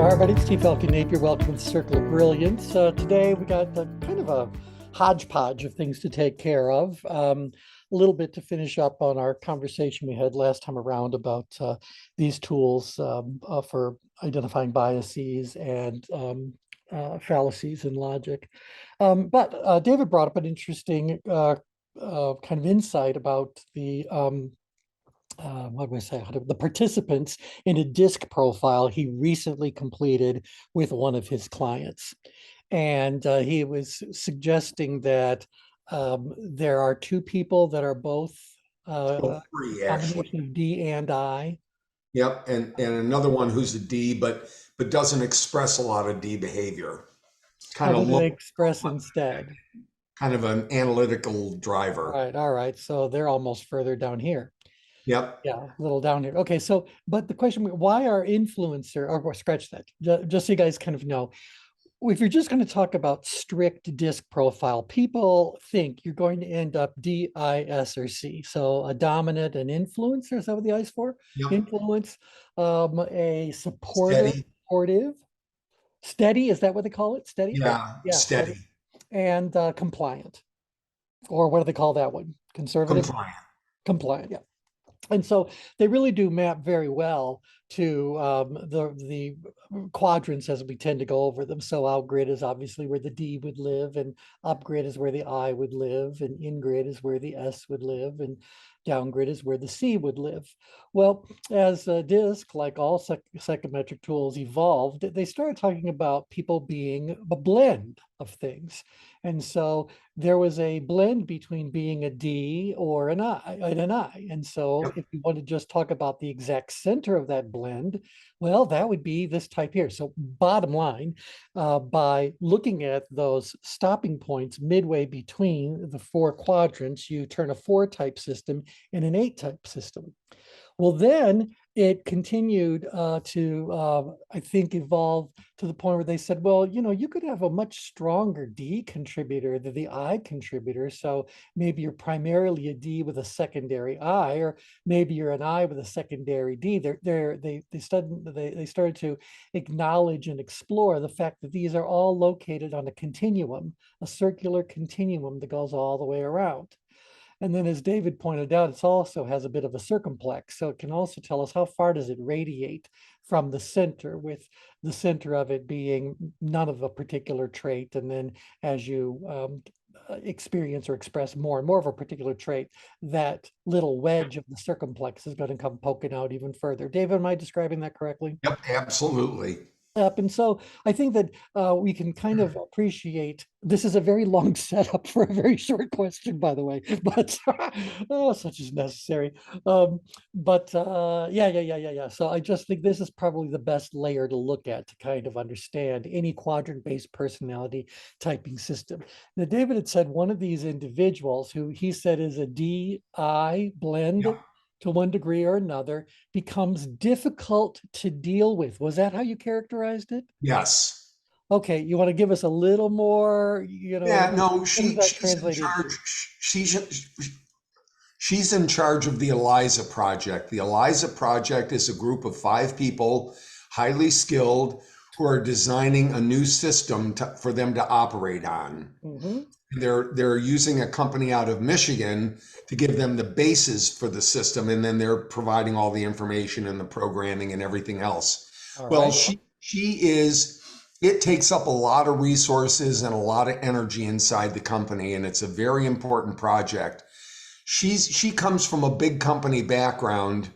Hi, everybody. It's T. Falcon Napier. Welcome to the Circle of Brilliance. Today, we got kind of a hodgepodge of things to take care of. A little bit to finish up on our conversation we had last time around about these tools for identifying biases and fallacies in logic. But David brought up an interesting kind of insight about the what do I say? The participants in a disc profile he recently completed with one of his clients. And he was suggesting that there are two people that are both Well, a three actually. combination of D and I. Yep, and another one who's a D, but doesn't express a lot of D behavior. How Kind do of they look, express instead? kind of an analytical driver. All right. So they're almost further down here. Yep. Yeah, a little down here. Okay, so but the question, why are influencer, or scratch that, just so you guys kind of know, if you're just going to talk about strict disc profile, people think you're going to end up D, I, S, or C. So a dominant, an influencer, is that what the I is for? Yep. Influence, a Steady. supportive, steady, is that what they call it? Steady? Yeah, Yeah, steady. steady. And compliant, or what do they call that one? Conservative? Compliant. Compliant, yeah. And so they really do map very well to the quadrants as we tend to go over them. So out grid is obviously where the D would live, and up grid is where the I would live, and in grid is where the S would live, and down grid is where the C would live. Well, as DISC, like all psychometric tools, evolved, they started talking about people being a blend of things. And so there was a blend between being a D or an I and an I. And so Yep. if you want to just talk about the exact center of that blend, well, that would be this type here. So bottom line, by looking at those stopping points midway between the four quadrants, you turn a 4-type system in an 8-type system. Well, then it continued I think, evolve to the point where they said, well, you could have a much stronger D contributor than the I contributor. So maybe you're primarily a D with a secondary I, or maybe you're an I with a secondary D. They started to acknowledge and explore the fact that these are all located on a continuum, a circular continuum that goes all the way around. And then, as David pointed out, it also has a bit of a circumplex. So it can also tell us how far does it radiate from the center, with the center of it being none of a particular trait. And then as you experience or express more and more of a particular trait, that little wedge of the circumplex is going to come poking out even further. David, am I describing that correctly? Yep, absolutely. Up. And so I think that we can kind of appreciate, this is a very long setup for a very short question, by the way, but oh, such is necessary. Yeah. So I just think this is probably the best layer to look at to kind of understand any quadrant-based personality typing system. Now, David had said one of these individuals, who he said is a DI blend Yep. to one degree or another, becomes difficult to deal with. Was that how you characterized it? Yes. Okay, you want to give us a little more, Yeah, no, what does that she's in translate into? charge. She's in charge of the ELIZA project. The ELIZA project is a group of 5 people, highly skilled, who are designing a new system for them to operate on. Hmm. They're using a company out of Michigan to give them the basis for the system, and then they're providing all the information and the programming and everything else. All Well, right. she is. It takes up a lot of resources and a lot of energy inside the company, and it's a very important project. She comes from a big company background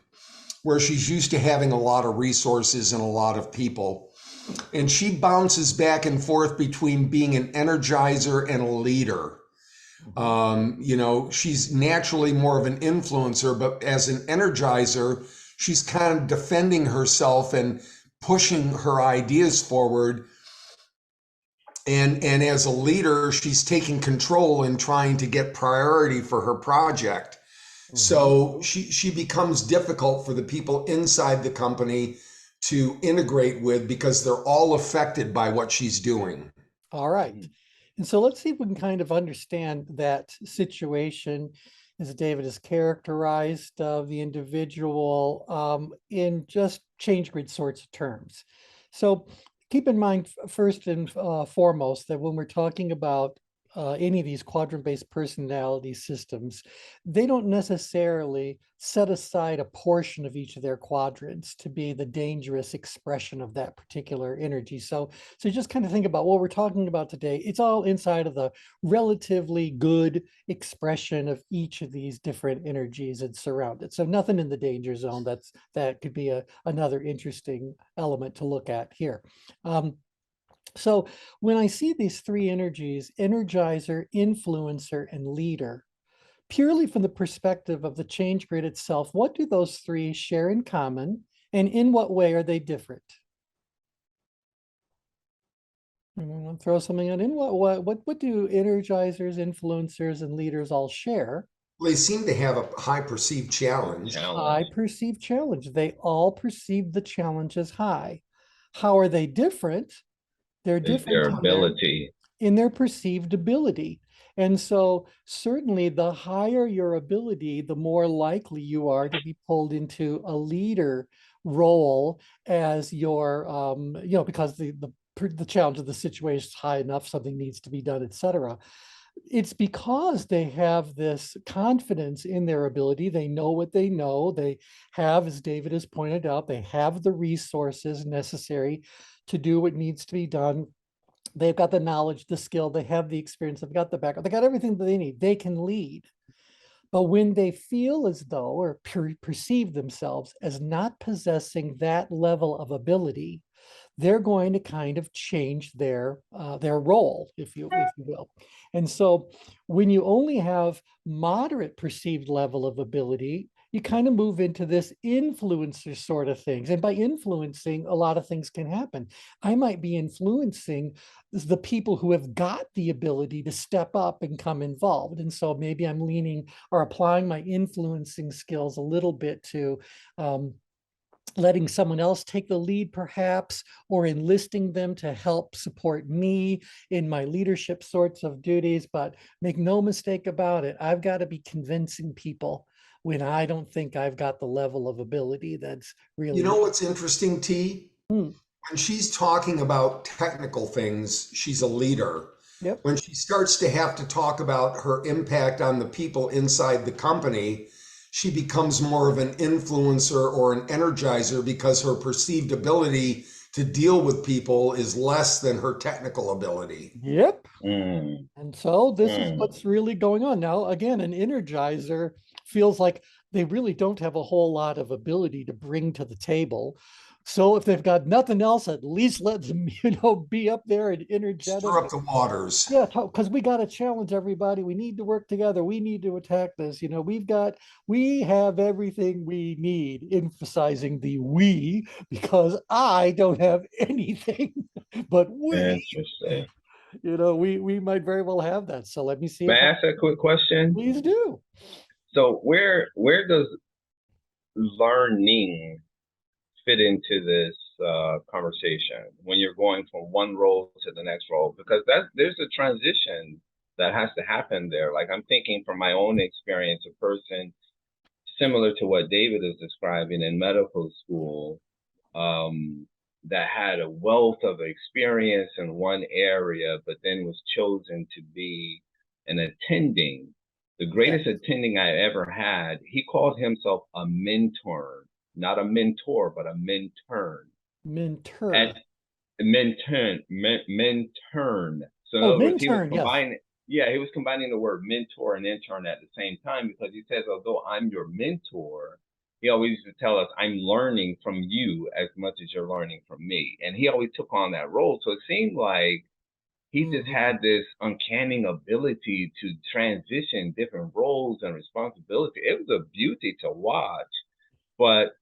where she's used to having a lot of resources and a lot of people. And she bounces back and forth between being an energizer and a leader. Mhm. She's naturally more of an influencer, but as an energizer, she's kind of defending herself and pushing her ideas forward. And as a leader, she's taking control and trying to get priority for her project. Mhm. So she becomes difficult for the people inside the company to integrate with because they're all affected by what she's doing. All right. And so let's see if we can kind of understand that situation as David has characterized the individual in just change grid sorts of terms. So keep in mind, first and foremost, that when we're talking about any of these quadrant-based personality systems, they don't necessarily set aside a portion of each of their quadrants to be the dangerous expression of that particular energy. So just kind of think about what we're talking about today. It's all inside of the relatively good expression of each of these different energies and surrounded. So nothing in the danger zone. That could be another interesting element to look at here. So when I see these three energies, energizer, influencer, and leader, purely from the perspective of the change grid itself, what do those three share in common, and in what way are they different? I'm going to throw something out. In what do energizers, influencers, and leaders all share? They seem to have a high perceived challenge. High Challenge. perceived challenge. They all perceive the challenge as high. How are they different? They're Is their different ability. in their perceived ability. And so certainly the higher your ability, the more likely you are to be pulled into a leader role as your, because the challenge of the situation is high enough, something needs to be done, etc. It's because they have this confidence in their ability. They know what they know. They have, as David has pointed out, they have the resources necessary to do what needs to be done. They've got the knowledge, the skill, they have the experience, they've got the background, they got everything that they need. They can lead. But when they feel as though, or perceive themselves as not possessing that level of ability, they're going to kind of change their role, if you will. And so when you only have moderate perceived level of ability, you kind of move into this influencer sort of things. And by influencing, a lot of things can happen. I might be influencing the people who have got the ability to step up and come involved. And so maybe I'm leaning or applying my influencing skills a little bit to letting someone else take the lead perhaps, or enlisting them to help support me in my leadership sorts of duties. But make no mistake about it, I've got to be convincing people when I don't think I've got the level of ability that's You really. know what's interesting, T? Hmm, When she's talking about technical things, she's a leader. yep. When she starts to have to talk about her impact on the people inside the company, she becomes more of an influencer or an energizer because her perceived ability to deal with people is less than her technical ability. Yep. Mm, And so this is mm. what's really going on. Now, again, an energizer feels like they really don't have a whole lot of ability to bring to the table. So if they've got nothing else, at least let them, be up there and energetic. Stir up the waters. Yeah, because we got to challenge everybody. We need to work together. We need to attack this. We have everything we need, emphasizing the we, because I don't have anything, but Interesting. we might very well have that. So let me see May if I ask a quick question? please do. So where does learning fit into this conversation when you're going from one role to the next role? Because there's a transition that has to happen there. Like I'm thinking from my own experience, a person similar to what David is describing in medical school, that had a wealth of experience in one area, but then was chosen to be an attending. The Yeah, greatest attending I ever had, he called himself a mentor, not a mentor, but a mentern. Minturn. At mentern. So in Oh, other words, he was Minturn. Yes. combining, yeah, he was combining the word mentor and intern at the same time, because he says, although I'm your mentor, he always used to tell us, I'm learning from you as much as you're learning from me. And he always took on that role. So it seemed like he just Mhm. had this uncanny ability to transition different roles and responsibility. It was a beauty to watch. But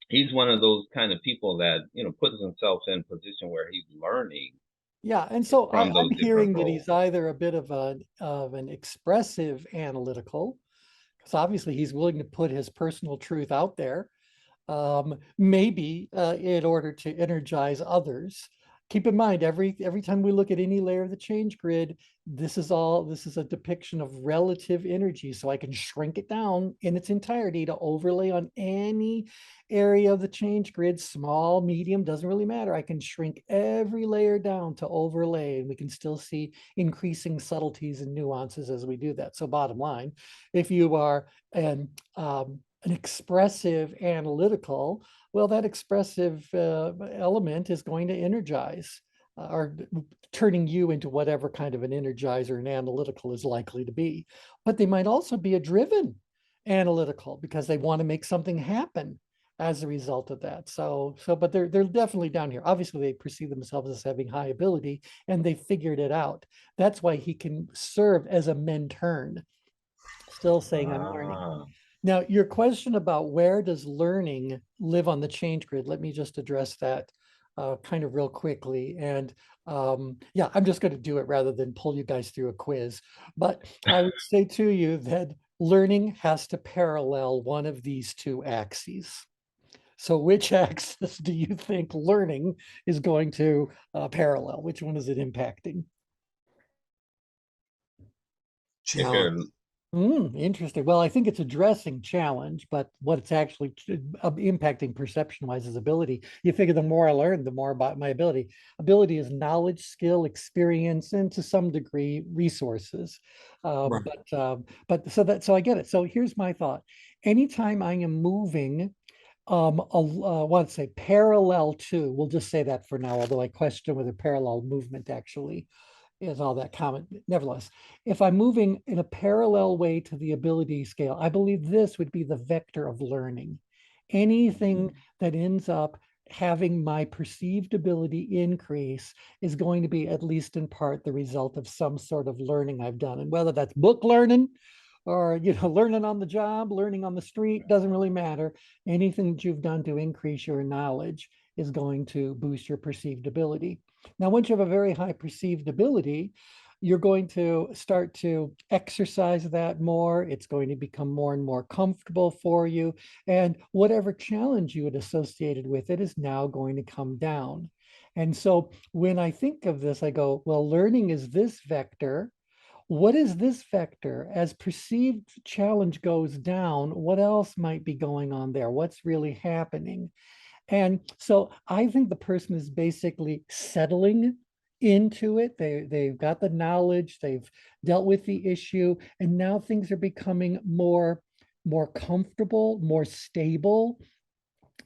he's one of those kind of people that, puts himself in a position where he's learning Yeah, and so from I'm those different hearing that roles. he's either a bit of an expressive analytical, because obviously he's willing to put his personal truth out there, maybe in order to energize others. keep in mind, every time we look at any layer of the change grid, this is a depiction of relative energy. So I can shrink it down in its entirety to overlay on any area of the change grid, small, medium, doesn't really matter. I can shrink every layer down to overlay, and we can still see increasing subtleties and nuances as we do that. So bottom line, if you are an expressive analytical, well, that expressive element is going to energize or turning you into whatever kind of an energizer an analytical is likely to be. But they might also be a driven analytical because they want to make something happen as a result of that. But they're definitely down here. Obviously, they perceive themselves as having high ability, and they figured it out. That's why he can serve as a Mentern, still saying I'm learning. Ah, Now, your question about where does learning live on the change grid, let me just address that kind of real quickly. And yeah, I'm just going to do it rather than pull you guys through a quiz. But I would say to you that learning has to parallel one of these two axes. So which axis do you think learning is going to parallel? Which one is it impacting? if Challenge. you're, Interesting. Well, I think it's addressing challenge, but what it's actually impacting perception-wise is ability. You figure the more I learn, the more about my ability. Ability is knowledge, skill, experience, and to some degree, resources. Right. So I get it. So here's my thought. Anytime I am moving, let's say parallel to, we'll just say that for now, although I question whether parallel movement actually is all that common. Nevertheless, if I'm moving in a parallel way to the ability scale, I believe this would be the vector of learning. Anything that ends up having my perceived ability increase is going to be, at least in part, the result of some sort of learning I've done. And whether that's book learning or learning on the job, learning on the street, doesn't really matter. Anything that you've done to increase your knowledge is going to boost your perceived ability. Now, once you have a very high perceived ability, you're going to start to exercise that more. It's going to become more and more comfortable for you. And whatever challenge you had associated with it is now going to come down. And so when I think of this, I go, well, learning is this vector. What is this vector? As perceived challenge goes down, what else might be going on there? What's really happening? And so I think the person is basically settling into it. They've got the knowledge, they've dealt with the issue, and now things are becoming more comfortable, more stable,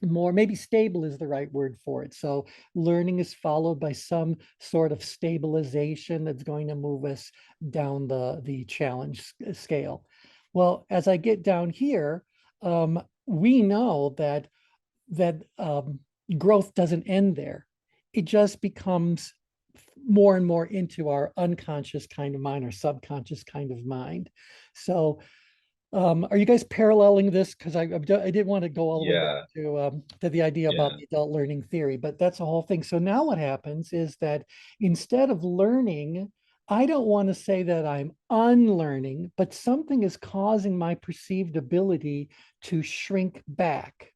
more, maybe stable is the right word for it. So learning is followed by some sort of stabilization that's going to move us down the challenge scale. Well, as I get down here, we know that growth doesn't end there. It just becomes more and more into our unconscious kind of mind or subconscious kind of mind. So are you guys paralleling this? Because I didn't want to go all the way back yeah, to the idea about yeah. the adult learning theory, but that's the whole thing. So now what happens is that instead of learning, I don't want to say that I'm unlearning, but something is causing my perceived ability to shrink back.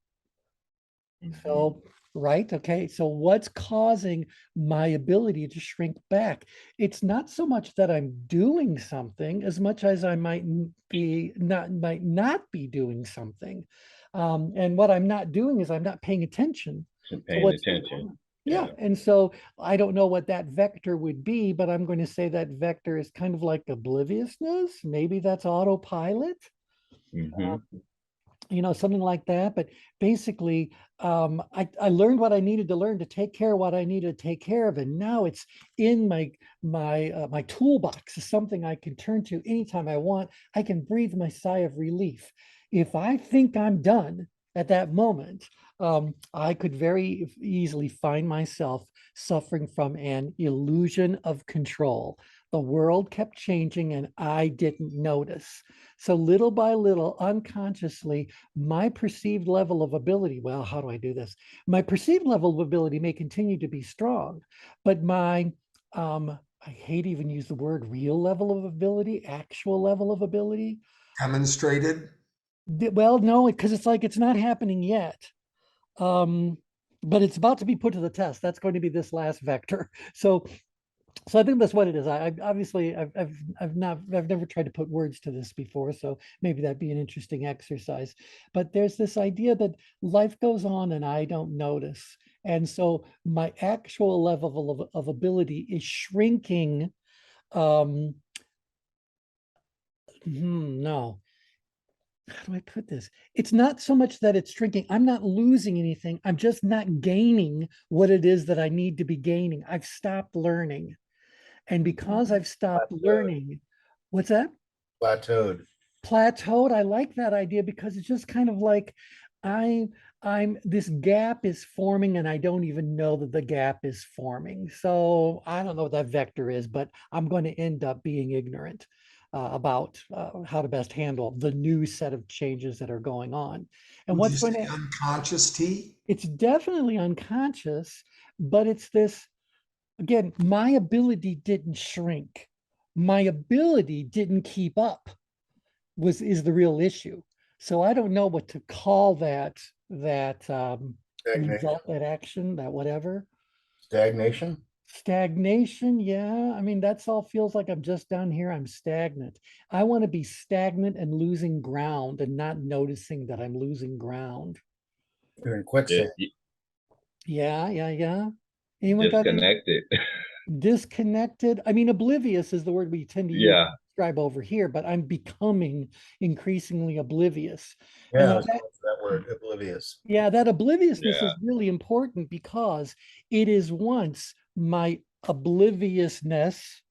So, right, okay. So what's causing my ability to shrink back? It's not so much that I'm doing something as much as I might not be doing something. And what I'm not doing is I'm not paying attention So to paying what's attention. yeah. Yeah. And so I don't know what that vector would be, but I'm going to say that vector is kind of like obliviousness. Maybe that's autopilot. Hmm. Something like that. But basically, I learned what I needed to learn to take care of what I needed to take care of, and now it's in my toolbox. Is something I can turn to anytime I want. I can breathe my sigh of relief. If I think I'm done at that moment, I could very easily find myself suffering from an illusion of control. The world kept changing and I didn't notice. So little by little, unconsciously, my perceived level of ability, well, how do I do this? My perceived level of ability may continue to be strong, but I hate even use the word real level of ability, actual level of ability. Demonstrated. Well, no, because it's like it's not happening yet. Um, but it's about to be put to the test. That's going to be this last vector. So I think that's what it is. I obviously I've never tried to put words to this before, so maybe that'd be an interesting exercise. But there's this idea that life goes on and I don't notice, and so my actual level of ability is shrinking. Um, no, how do I put this? It's not so much that it's shrinking. I'm not losing anything. I'm just not gaining what it is that I need to be gaining. I've stopped learning. And because I've stopped Plateaued. learning, what's that? Plateaued. Plateaued. I like that idea because it's just kind of like I I'm this gap is forming and I don't even know that the gap is forming. So I don't know what that vector is, but I'm going to end up being ignorant about how to best handle the new set of changes that are going on. And Would you what's going say to, unconscious, T? it's definitely unconscious, but it's this again, my ability didn't shrink. My ability didn't keep up is the real issue. So I don't know what to call that Stagnation. result, that action, that whatever. Stagnation. Stagnation, yeah. I mean, that's all feels like I'm just down here. I'm stagnant. I want to be stagnant and losing ground and not noticing that I'm losing ground. You're in quicksand. Yeah, yeah, yeah. Anyone got any? Disconnected. Disconnected. I mean, oblivious is the word we tend to use Yeah. to describe over here, but I'm becoming increasingly oblivious. Yeah, And that's that word, oblivious. yeah, that obliviousness Yeah. is really important because it is once my obliviousness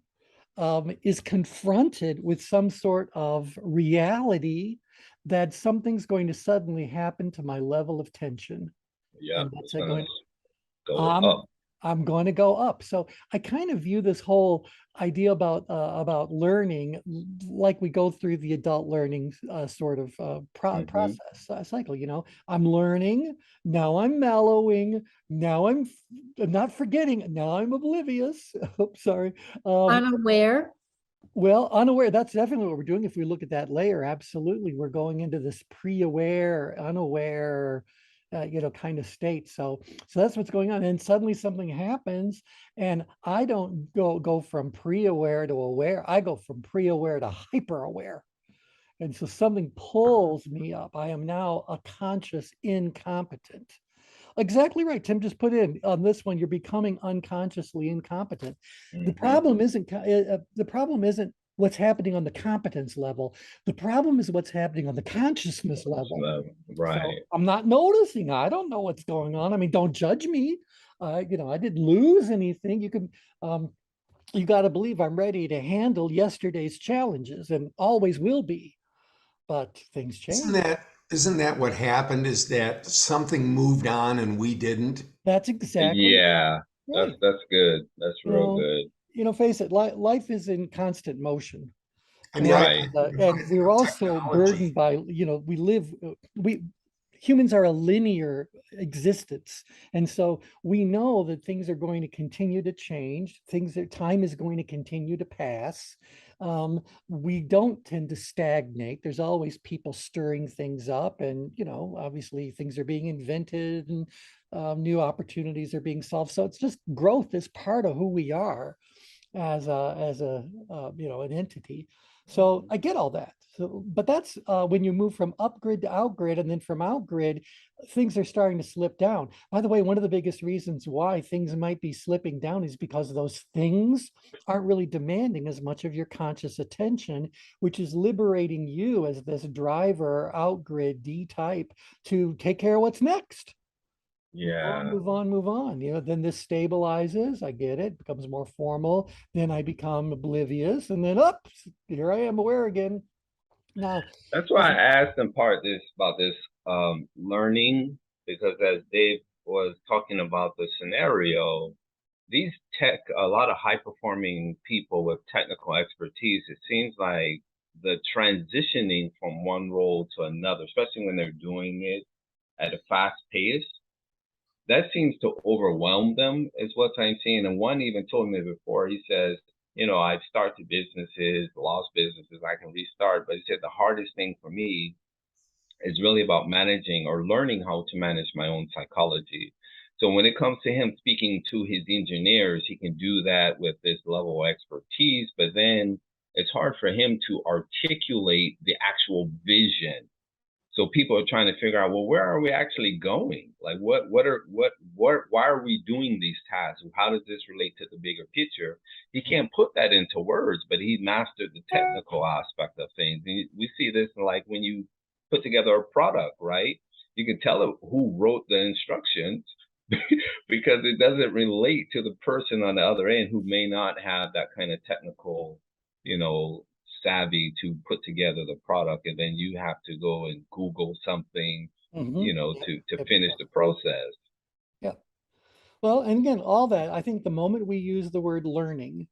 is confronted with some sort of reality that something's going to suddenly happen to my level of tension. Yeah. And It's that's it gonna going, go I'm up. I'm going to go up. So I kind of view this whole idea about learning like we go through the adult learning sort of Hmm. process cycle. You know, I'm learning, now I'm mellowing, now I'm not forgetting, now I'm oblivious. Oops, sorry. Um, Unaware. well, unaware, that's definitely what we're doing. If we look at that layer, absolutely, we're going into this pre-aware, unaware, kind of state. So that's what's going on. And suddenly something happens, and I don't go from pre-aware to aware. I go from pre-aware to hyper-aware. And so something pulls me up. I am now a conscious incompetent. Exactly right. Tim just put in on this one, you're becoming unconsciously incompetent. The Hmm. problem isn't the problem isn't what's happening on the competence level. The problem is what's happening on the consciousness level. So Right. I'm not noticing. I don't know what's going on. I mean, don't judge me. I didn't lose anything. Um, you got to believe I'm ready to handle yesterday's challenges and always will be. But things Isn't change. that isn't that what happened? Is that something moved on and we didn't? That's exactly Yeah. right. That's good. That's You real know, good. face it, life is in constant motion. I mean, I Right. And we're also technology. burdened by, we live, we humans are a linear existence. And so we know that things are going to continue to change, things that time is going to continue to pass. We don't tend to stagnate. There's always people stirring things up, and obviously things are being invented and new opportunities are being solved. So it's just growth is part of who we are as a an entity. So I get all that. So, but that's when you move from upgrid to outgrid, and then from outgrid, things are starting to slip down. By the way, one of the biggest reasons why things might be slipping down is because those things aren't really demanding as much of your conscious attention, which is liberating you as this driver, outgrid D type, to take care of what's next. Move on, Yeah. move on, move on. Then this stabilizes. I get it, becomes more formal. Then I become oblivious, and then up, here I am aware again. Now, That's why I asked in part this about this learning, because as Dave was talking about the scenario, these a lot of high performing people with technical expertise, it seems like the transitioning from one role to another, especially when they're doing it at a fast pace, that seems to overwhelm them, is what I'm seeing. And one even told me before, he says, I've started businesses, lost businesses, I can restart. But he said the hardest thing for me is really about managing or learning how to manage my own psychology. So when it comes to him speaking to his engineers, he can do that with this level of expertise, but then it's hard for him to articulate the actual vision. So people are trying to figure out, well, where are we actually going? Like why are we doing these tasks? How does this relate to the bigger picture? He can't put that into words, but he mastered the technical aspect of things. And we see this like when you put together a product, right? You can tell who wrote the instructions because it doesn't relate to the person on the other end who may not have that kind of technical, savvy to put together the product, and then you have to go and Google something, to finish the process. Yeah. Well, and again, all that, I think the moment we use the word learning,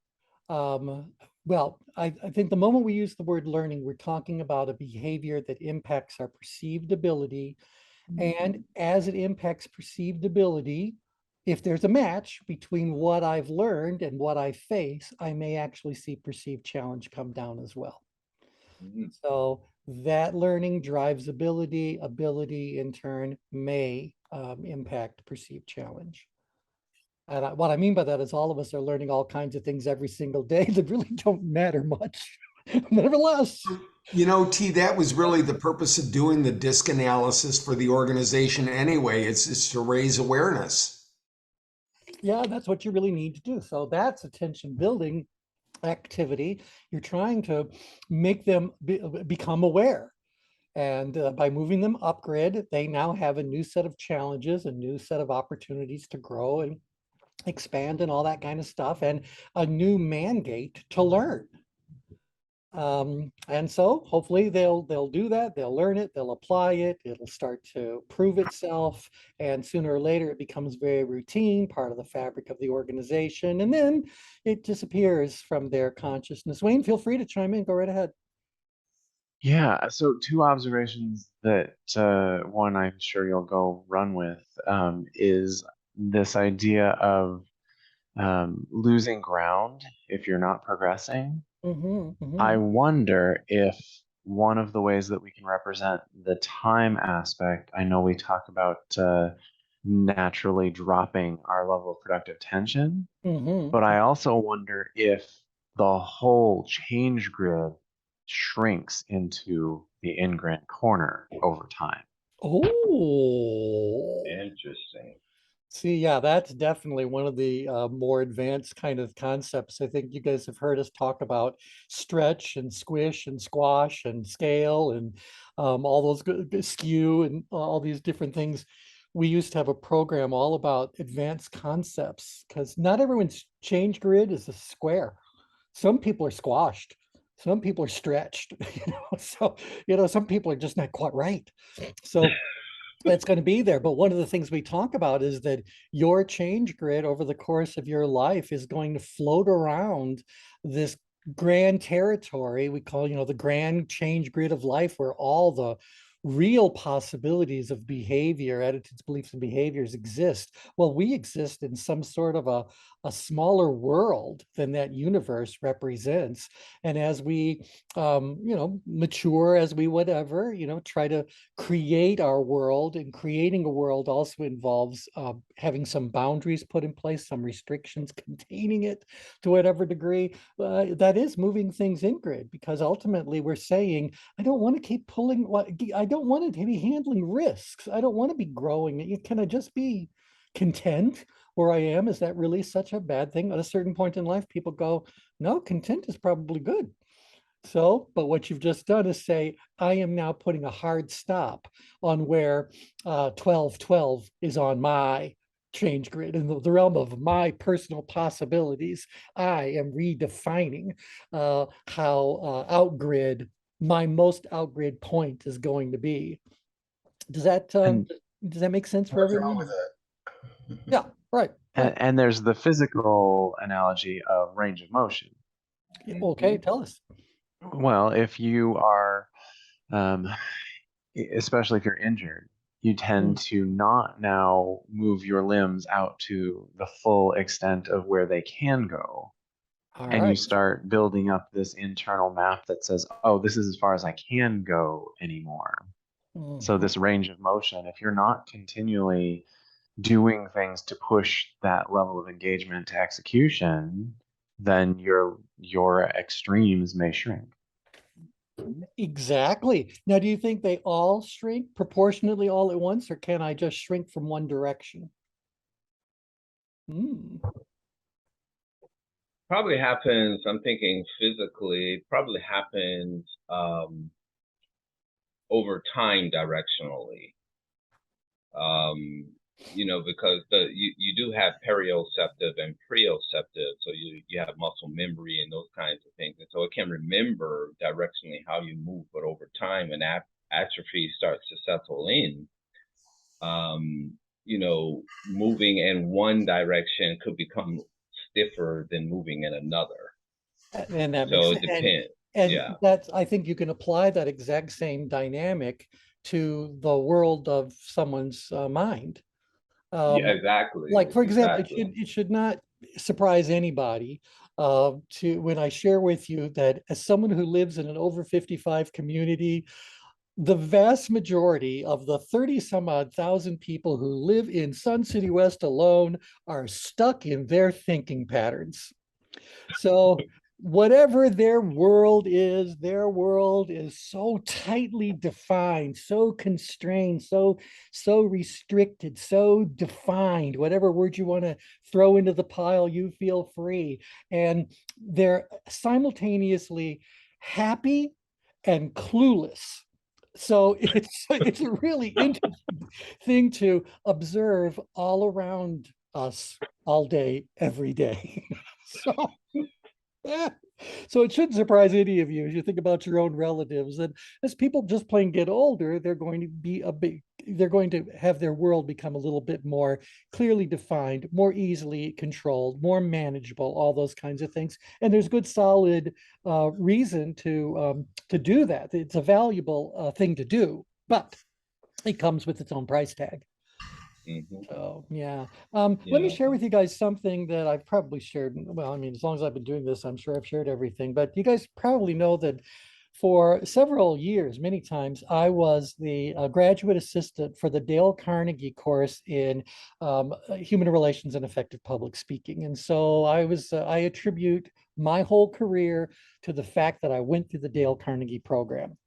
I think the moment we use the word learning, we're talking about a behavior that impacts our perceived ability. And as it impacts perceived ability, if there's a match between what I've learned and what I face, I may actually see perceived challenge come down as well. So that learning drives ability. Ability in turn may impact perceived challenge. And what I mean by that is all of us are learning all kinds of things every single day that really don't matter much. Nevertheless. T, that was really the purpose of doing the DISC analysis for the organization anyway. It's to raise awareness. Yeah, that's what you really need to do. So that's attention building activity. You're trying to make them become aware. And by moving them up grid, they now have a new set of challenges, a new set of opportunities to grow and expand and all that kind of stuff, and a new mandate to learn. And so hopefully they'll do that, they'll learn it, they'll apply it, it'll start to prove itself, and sooner or later it becomes very routine, part of the fabric of the organization, and then it disappears from their consciousness. Wayne, feel free to chime in, go right ahead. Yeah, so two observations that one I'm sure you'll go run with is this idea of losing ground if you're not progressing. I wonder if one of the ways that we can represent the time aspect, I know we talk about naturally dropping our level of productive tension, but I also wonder if the whole change grid shrinks into the in-grid corner over time. Oh, Interesting. see, yeah, that's definitely one of the more advanced kind of concepts. I think you guys have heard us talk about stretch and squish and squash and scale and all those skew and all these different things. We used to have a program all about advanced concepts because not everyone's change grid is a square. Some people are squashed. Some people are stretched. So, some people are just not quite right. So it's going to be there. But one of the things we talk about is that your change grid over the course of your life is going to float around this grand territory we call, the grand change grid of life, where all the real possibilities of behavior, attitudes, beliefs, and behaviors exist. Well, we exist in some sort of a smaller world than that universe represents. And as we, mature, as we whatever, try to create our world, and creating a world also involves having some boundaries put in place, some restrictions containing it to whatever degree. That is moving things in grid, because ultimately we're saying, I don't want to keep pulling I don't want to be handling risks. I don't want to be growing. Can I just be content where I am? Is that really such a bad thing? At a certain point in life, people go, no, content is probably good. So, but what you've just done is say, I am now putting a hard stop on where 1212 is on my change grid in the realm of my personal possibilities. I am redefining how outgrid my most outgrid point is going to be. Does that make sense for What's everyone? wrong with it? Yeah, right. And there's the physical analogy of range of motion. Okay, tell us. Well, if you are, especially if you're injured, you tend to not now move your limbs out to the full extent of where they can go. And you start building up this internal map that says, oh, this is as far as I can go anymore. So this range of motion, if you're not continually doing things to push that level of engagement to execution, then your extremes may shrink. Exactly. Now, do you think they all shrink proportionately all at once, or can I just shrink from one direction? Hmm. Probably happens, I'm thinking physically, probably happens over time directionally. Because you do have perioceptive and proprioceptive, so you have muscle memory and those kinds of things, and so it can remember directionally how you move, but over time, when atrophy starts to settle in, moving in one direction could become stiffer than moving in another. And that makes So it sense. depends. And Yeah. that's, I think you can apply that exact same dynamic to the world of someone's mind. Yeah, exactly. Like, for example, Exactly. it should not surprise anybody to when I share with you that as someone who lives in an over 55 community, the vast majority of the 30 some odd thousand people who live in Sun City West alone are stuck in their thinking patterns. So whatever their world is so tightly defined, so constrained, so restricted, so defined, whatever word you want to throw into the pile, you feel free. And they're simultaneously happy and clueless. So it's a really interesting thing to observe all around us all day, every day. So yeah. So it shouldn't surprise any of you as you think about your own relatives. And as people just plain get older, they're going to have their world become a little bit more clearly defined, more easily controlled, more manageable, all those kinds of things. And there's good, solid reason to do that. It's a valuable thing to do, but it comes with its own price tag. Hmm. So yeah. Let me Yeah. share with you guys something that I've probably shared. Well, I mean, as long as I've been doing this, I'm sure I've shared everything, but you guys probably know that for several years, many times, I was the graduate assistant for the Dale Carnegie course in human relations and effective public speaking. And so I attribute my whole career to the fact that I went through the Dale Carnegie program.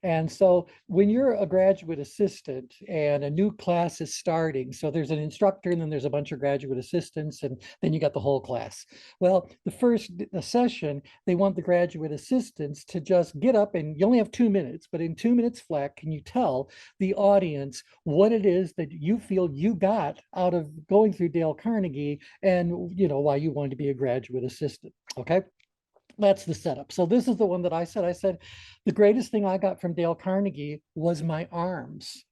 And so when you're a graduate assistant and a new class is starting, so there's an instructor and then there's a bunch of graduate assistants and then you got the whole class. Well, the session, they want the graduate assistants to just get up, and you only have 2 minutes, but in 2 minutes flat, can you tell the audience what it is that you feel you got out of going through Dale Carnegie and why you wanted to be a graduate assistant. Okay. That's the setup. So this is the one that I said. I said, the greatest thing I got from Dale Carnegie was my arms.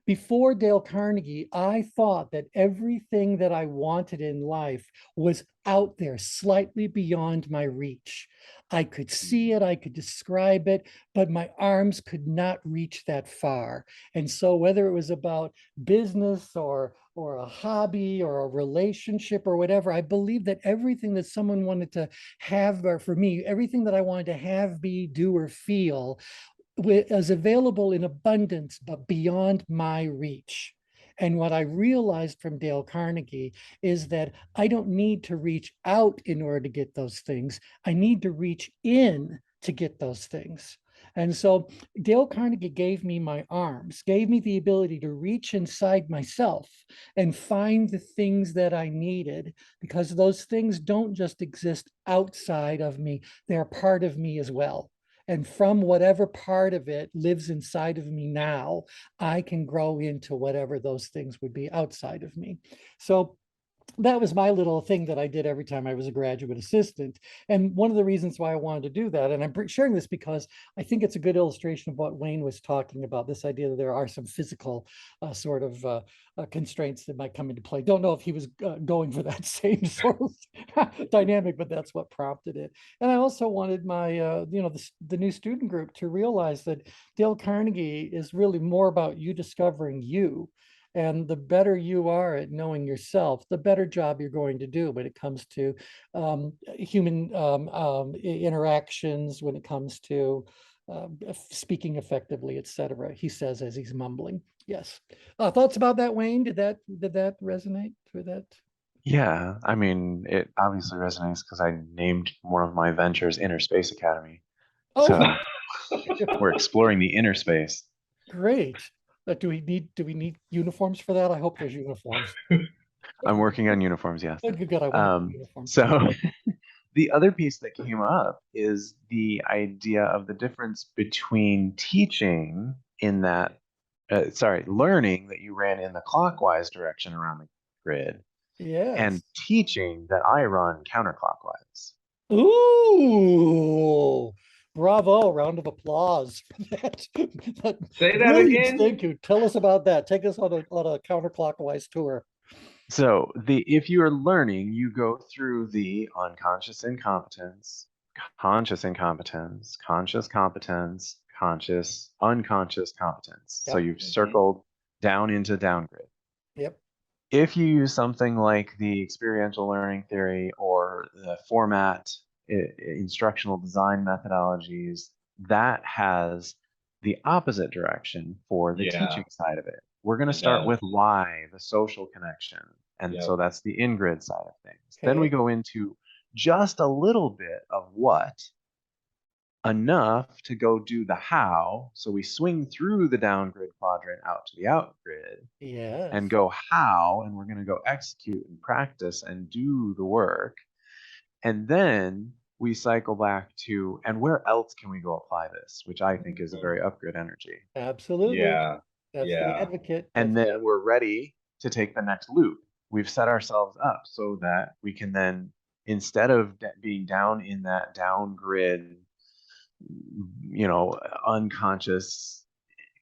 Before Dale Carnegie, I thought that everything that I wanted in life was out there, slightly beyond my reach. I could see it, I could describe it, but my arms could not reach that far. And so whether it was about business or a hobby or a relationship or whatever, I believe that everything that someone wanted to have, or for me, everything that I wanted to have, be, do, or feel is available in abundance, but beyond my reach. And what I realized from Dale Carnegie is that I don't need to reach out in order to get those things. I need to reach in to get those things. And so Dale Carnegie gave me my arms, gave me the ability to reach inside myself and find the things that I needed, because those things don't just exist outside of me, they're part of me as well. And from whatever part of it lives inside of me now, I can grow into whatever those things would be outside of me. So that was my little thing that I did every time I was a graduate assistant. And one of the reasons why I wanted to do that, and I'm sharing this because I think it's a good illustration of what Wayne was talking about, this idea that there are some physical sort of constraints that might come into play. Don't know if he was going for that same sort of dynamic, but that's what prompted it. And I also wanted my, the new student group to realize that Dale Carnegie is really more about you discovering you. And the better you are at knowing yourself, the better job you're going to do when it comes to human interactions, when it comes to speaking effectively, etc. He says as he's mumbling. Yes. Thoughts about that, Wayne? Did that resonate with that? Yeah, I mean, it obviously resonates because I named one of my ventures Inner Space Academy. Oh, So we're exploring the inner space. great. Do we need uniforms for that? I hope there's uniforms. I'm working on uniforms, yes. Good. I want a uniform. So the other piece that came up is the idea of the difference between teaching in that, learning that you ran in the clockwise direction around the grid and Yes. teaching that I run counterclockwise. Ooh, bravo. Round of applause for that. Say that Brilliant. again. Thank you. Tell us about that. Take us on a counterclockwise tour. So if you are learning, you go through the unconscious incompetence, conscious incompetence, conscious competence, conscious, unconscious competence. So Yep. you've circled down into downgrid. Yep. If you use something like the experiential learning theory or the format instructional design methodologies, that has the opposite direction for the Yeah. teaching side of it. We're going to It start does. with why, the social connection. And Yep. so that's the in-grid side of things. Then we Okay. go into just a little bit of what, enough to go do the how. So we swing through the downgrid quadrant out to the outgrid Yes. and go how, and we're going to go execute and practice and do the work. And then we cycle back to, and where else can we go apply this, which I think is a very upgrid energy. Absolutely. Yeah. That's the advocate. And That's- then we're ready to take the next loop. We've set ourselves up so that we can then, instead of being down in that downgrid, unconscious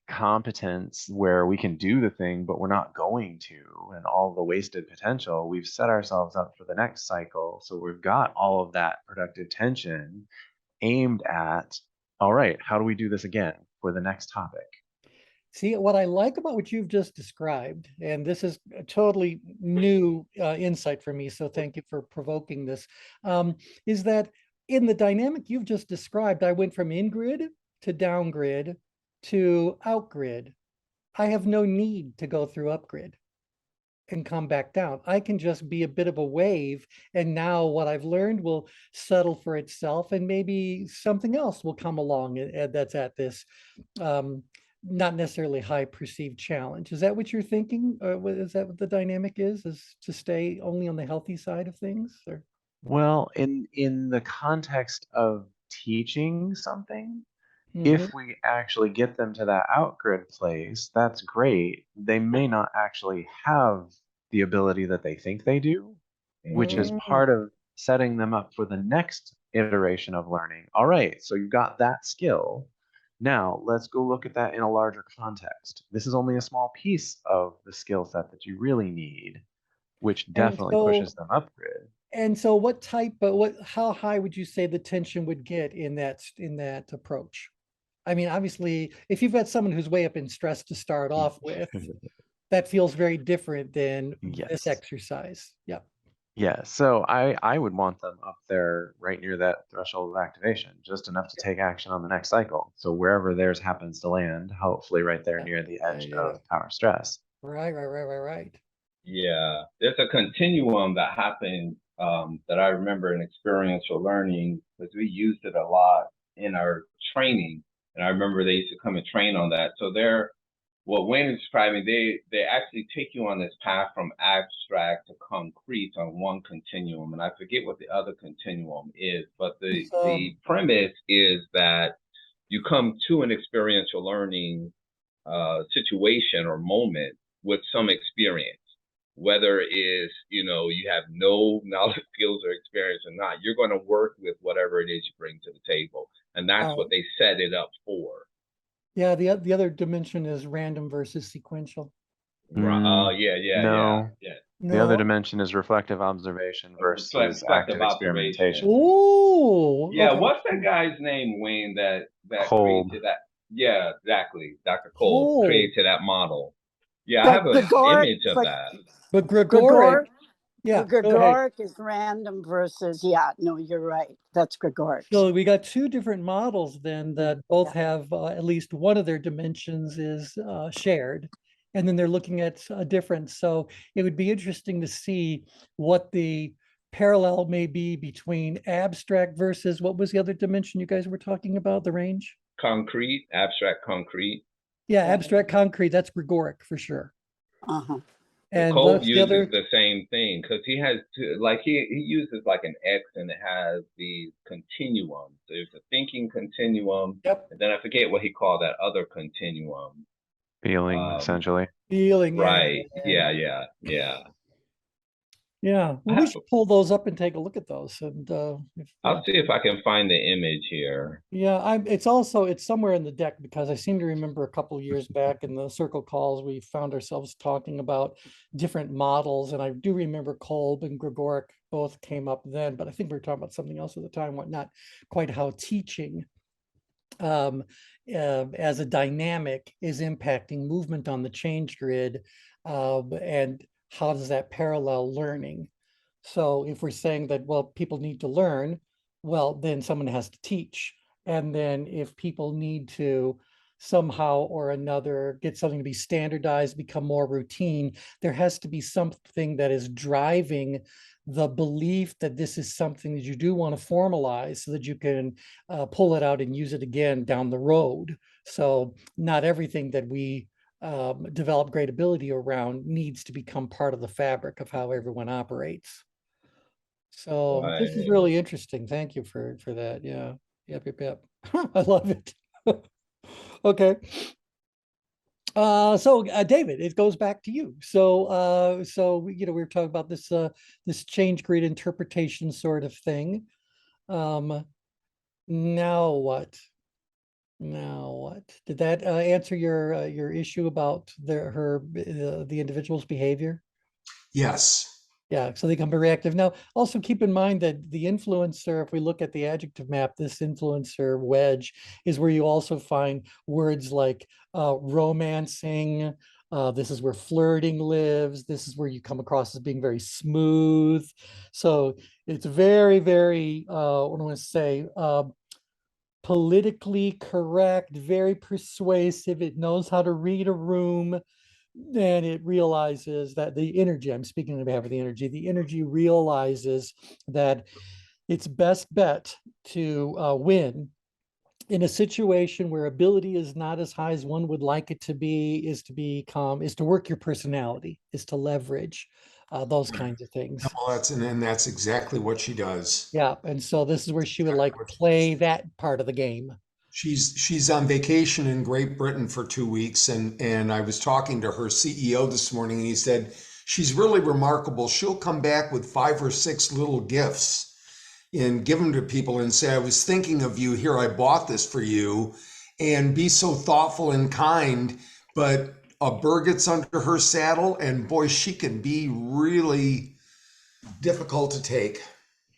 competence where we can do the thing, but we're not going to, and all the wasted potential, we've set ourselves up for the next cycle. So we've got all of that productive tension aimed at, all right, how do we do this again for the next topic? See, what I like about what you've just described, and this is a totally new insight for me, so thank you for provoking this, is that in the dynamic you've just described, I went from in-grid to down-grid to out-grid. I have no need to go through up-grid and come back down. I can just be a bit of a wave, and now what I've learned will settle for itself, and maybe something else will come along that's at this not necessarily high perceived challenge. Is that what you're thinking? Or is that what the dynamic is to stay only on the healthy side of things? Or? Well, in the context of teaching something, Mhm. if we actually get them to that outgrid place, that's great. They may not actually have the ability that they think they do, which is part of setting them up for the next iteration of learning. All right, so you got that skill. Now let's go look at that in a larger context. This is only a small piece of the skill set that you really need, which definitely pushes them upgrid. And so what type of how high would you say the tension would get in that approach? I mean, obviously, if you've got someone who's way up in stress to start off with, that feels very different than this exercise. Yep. Yeah, so I would want them up there right near that threshold of activation, just enough to take action on the next cycle. So wherever theirs happens to land, hopefully right there near the edge of power stress. Right. Yeah, there's a continuum that happened that I remember in experiential learning, because we used it a lot in our training. And I remember they used to come and train on that. So what Wayne is describing, they actually take you on this path from abstract to concrete on one continuum. And I forget what the other continuum is, but the premise is that you come to an experiential learning situation or moment with some experience, whether it is, you have no knowledge, skills, or experience or not. You're going to work with whatever it is you bring to the table. And that's what they set it up for. Yeah, the other dimension is random versus sequential. No. The other dimension is reflective observation versus active experimentation. Oh, yeah. Okay. What's that guy's name, Wayne? That COB. created that? Yeah, exactly. Dr. COB created that model. Yeah, but I have an image of that. But Grigor, Yeah, The go ahead. Gregoric is random versus, yeah, no, you're right. That's Gregoric. So we got two different models then that both Yeah. have at least one of their dimensions is shared. And then they're looking at a difference. So it would be interesting to see what the parallel may be between abstract versus what was the other dimension you guys were talking about, the range? Concrete, abstract concrete. Yeah, Yeah. abstract concrete, that's Gregoric for sure. Uh-huh. The And COB what's the uses other? the same thing because he has two, like he uses like an X and it has these continuums. There's a thinking continuum, Yep, and then I forget what he called that other continuum. Feeling, essentially. feeling, yeah. Right. Yeah. Yeah, well, we should pull those up and take a look at those. And I'll see if I can find the image here. yeah, it's somewhere in the deck because I seem to remember a couple of years back in the circle calls, we found ourselves talking about different models. And I do remember Kolb and Gregoric both came up then, but I think we were talking about something else at the time, not quite how teaching as a dynamic is impacting movement on the change grid, and how does that parallel learning? So if we're saying that, well, people need to learn, well, then someone has to teach. And then if people need to somehow or another get something to be standardized, become more routine, there has to be something that is driving the belief that this is something that you do want to formalize so that you can pull it out and use it again down the road. So not everything that we develop great ability around needs to become part of the fabric of how everyone operates. So this is Right. really interesting. Thank you for that. Yeah. Yep. I love it. Okay. So David, it goes back to you. So we were talking about this change grid interpretation sort of thing. Now what? Now what? Did that answer your issue about the individual's behavior? Yes. Yeah, so they become reactive. Now, also keep in mind that the influencer, if we look at the adjective map, this influencer wedge is where you also find words like romancing. This is where flirting lives. This is where you come across as being very smooth. So it's very, very, what do I want to say? Politically correct, very persuasive. It knows how to read a room. And it realizes that the energy, I'm speaking on behalf of the energy realizes that it's best bet to win in a situation where ability is not as high as one would like it to be, is to work your personality, is to leverage those kinds of things. Well, that's exactly what she does. Yeah, and so this is where she would like play that part of the game. She's on vacation in Great Britain for 2 weeks, and I was talking to her CEO this morning, and he said she's really remarkable. She'll come back with 5 or 6 little gifts and give them to people and say, "I was thinking of you. Here, I bought this for you," and be so thoughtful and kind. But a burr gets under her saddle, and boy, she can be really difficult to take.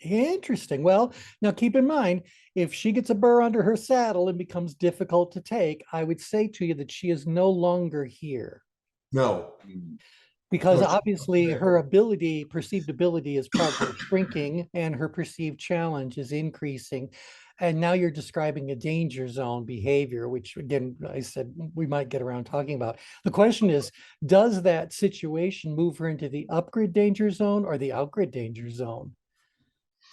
Interesting. Well, now keep in mind, if she gets a burr under her saddle and becomes difficult to take, I would say to you that she is no longer here. No. Because No, obviously her perceived ability is probably shrinking and her perceived challenge is increasing. And now you're describing a danger zone behavior, which again, I said we might get around talking about. The question is, does that situation move her into the upgrid danger zone or the outgrid danger zone?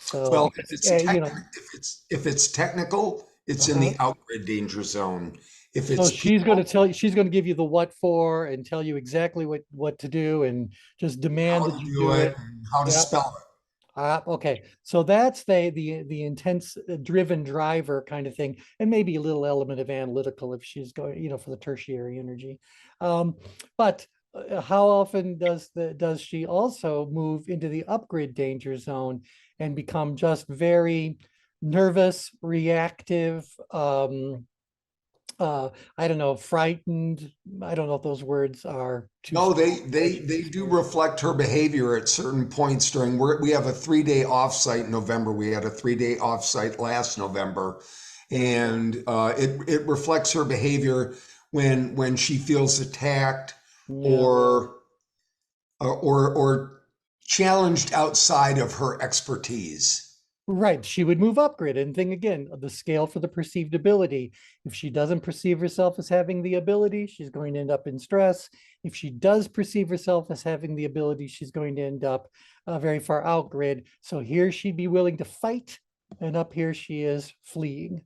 So, well, if it's technical, it's in the outgrid danger zone. If so it's she's going to she's going to give you the what for and tell you exactly what to do and just demand that you do it. and how to spell it. Okay, so that's the intense driven driver kind of thing, and maybe a little element of analytical if she's going, for the tertiary energy. But how often does she also move into the upgrid danger zone and become just very nervous, reactive, I don't know, frightened. I don't know if those words are too No, strong. they do reflect her behavior at certain points we have a 3-day offsite in November. We had a 3-day offsite last November, and it reflects her behavior when she feels attacked Yeah. or challenged outside of her expertise. Right. She would move up grid. And thing again, the scale for the perceived ability. If she doesn't perceive herself as having the ability, she's going to end up in stress. If she does perceive herself as having the ability, she's going to end up very far out grid. So here she'd be willing to fight, and up here she is fleeing.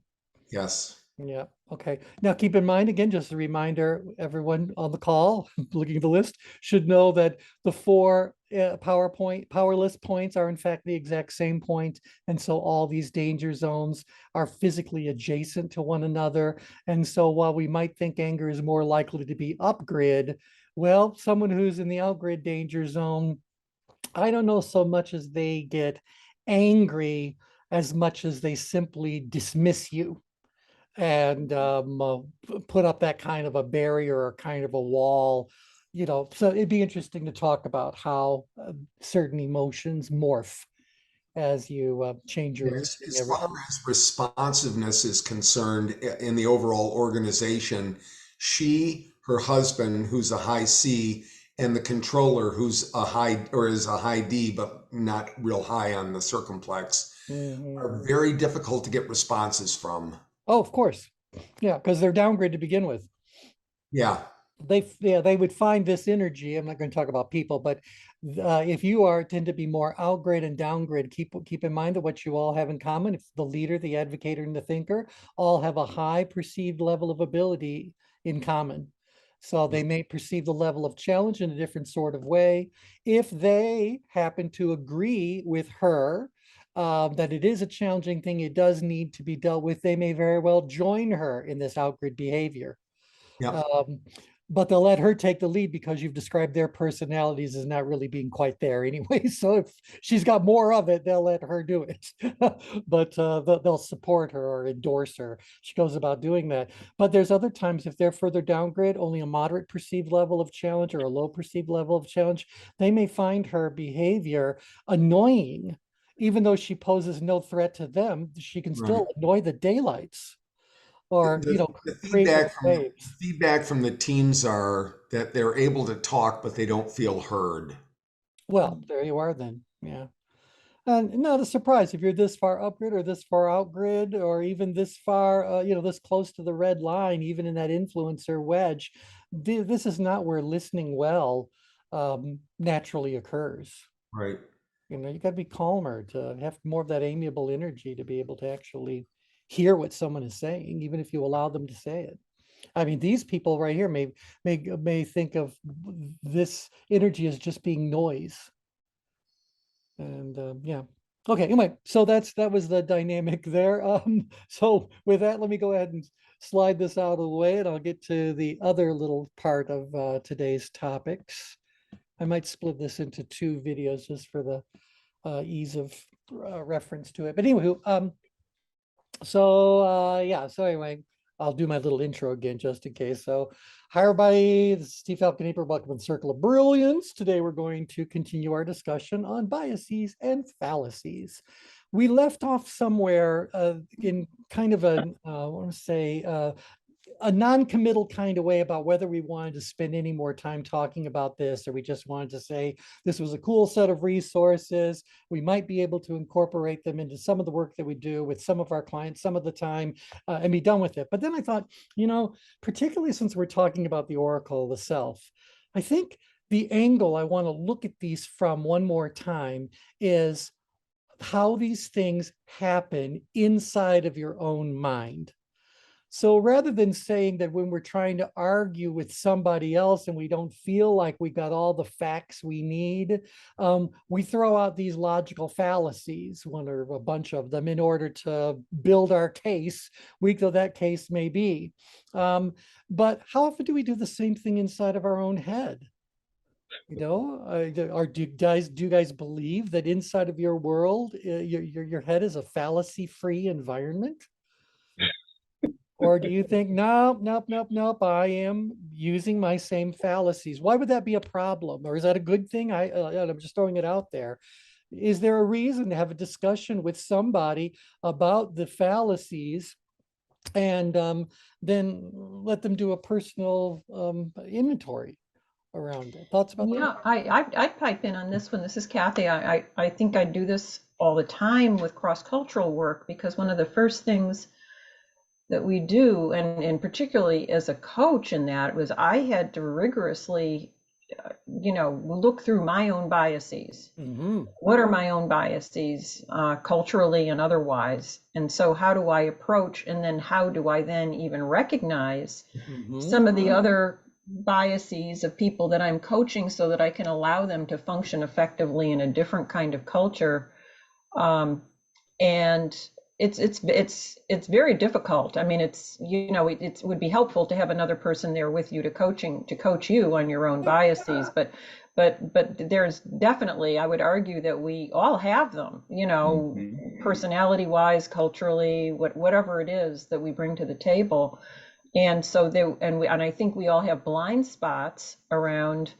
Yes. Yeah. Okay. Now keep in mind, again, just a reminder, everyone on the call looking at the list should know that the four powerless points are in fact the exact same point. And so all these danger zones are physically adjacent to one another. And so while we might think anger is more likely to be up grid, well, someone who's in the out grid danger zone, I don't know so much as they get angry as much as they simply dismiss you and put up that kind of a barrier or kind of a wall, so it'd be interesting to talk about how certain emotions morph as you change your Yes, routine. as far as responsiveness is concerned in the overall organization, her husband, who's a high C, and the controller, who's a high or is a high D, but not real high on the circumplex, are very difficult to get responses from. Oh, of course. Yeah, because they're downgrade to begin with. Yeah. They would find this energy. I'm not going to talk about people, but if you tend to be more outgrade and downgrade, keep in mind that what you all have in common, if the leader, the advocator, and the thinker all have a high perceived level of ability in common. So they may perceive the level of challenge in a different sort of way. If they happen to agree with her that it is a challenging thing, it does need to be dealt with, they may very well join her in this outgrid behavior. Yeah. But they'll let her take the lead because you've described their personalities as not really being quite there anyway. So if she's got more of it, they'll let her do it. But they'll support her or endorse her. She goes about doing that. But there's other times if they're further downgrade, only a moderate perceived level of challenge or a low perceived level of challenge, they may find her behavior annoying. Even though she poses no threat to them, she can still annoy the daylights or, The create those waves. feedback from the teams are that they're able to talk, but they don't feel heard. Well, there you are then. Yeah. And not a surprise if you're this far up grid or this far out grid, or even this far, this close to the red line, even in that influencer wedge. This is not where listening well naturally occurs. Right. You got to be calmer to have more of that amiable energy to be able to actually hear what someone is saying, even if you allow them to say it. I mean, these people right here may think of this energy as just being noise. And yeah. Okay, anyway, so that was the dynamic there. So with that, let me go ahead and slide this out of the way, and I'll get to the other little part of today's topics. I might split this into two videos just for the ease of reference to it. But anyway, so anyway, I'll do my little intro again just in case. So hi everybody, this is Steve Falcon, welcome to the Circle of Brilliance. Today we're going to continue our discussion on biases and fallacies. We left off somewhere in kind of a, I want to say, a non-committal kind of way about whether we wanted to spend any more time talking about this, or we just wanted to say this was a cool set of resources. We might be able to incorporate them into some of the work that we do with some of our clients some of the time and be done with it. But then I thought, particularly since we're talking about the oracle of the self, I think the angle I want to look at these from one more time is how these things happen inside of your own mind. So rather than saying that when we're trying to argue with somebody else and we don't feel like we got all the facts we need, we throw out these logical fallacies, one or a bunch of them, in order to build our case, weak though that case may be. But how often do we do the same thing inside of our own head? Do you guys believe that inside of your world, your head is a fallacy-free environment? Or do you think, nope, I am using my same fallacies? Why would that be a problem? Or is that a good thing? I'm just throwing it out there. Is there a reason to have a discussion with somebody about the fallacies and then let them do a personal inventory? around it. Thoughts about that? Yeah, I'd pipe in on this one. This is Kathy. I think I do this all the time with cross-cultural work, because one of the first things that we do, and particularly as a coach in that, was I had to rigorously, look through my own biases. Mm-hmm. What are my own biases, culturally and otherwise? And so how do I approach, and then how do I then even recognize Mm-hmm. some of the other biases of people that I'm coaching, so that I can allow them to function effectively in a different kind of culture? And it's very difficult. I mean, it would be helpful to have another person there with you to coach you on your own biases, but there's definitely, I would argue that we all have them, personality wise, culturally, whatever it is that we bring to the table. And so and I think we all have blind spots around.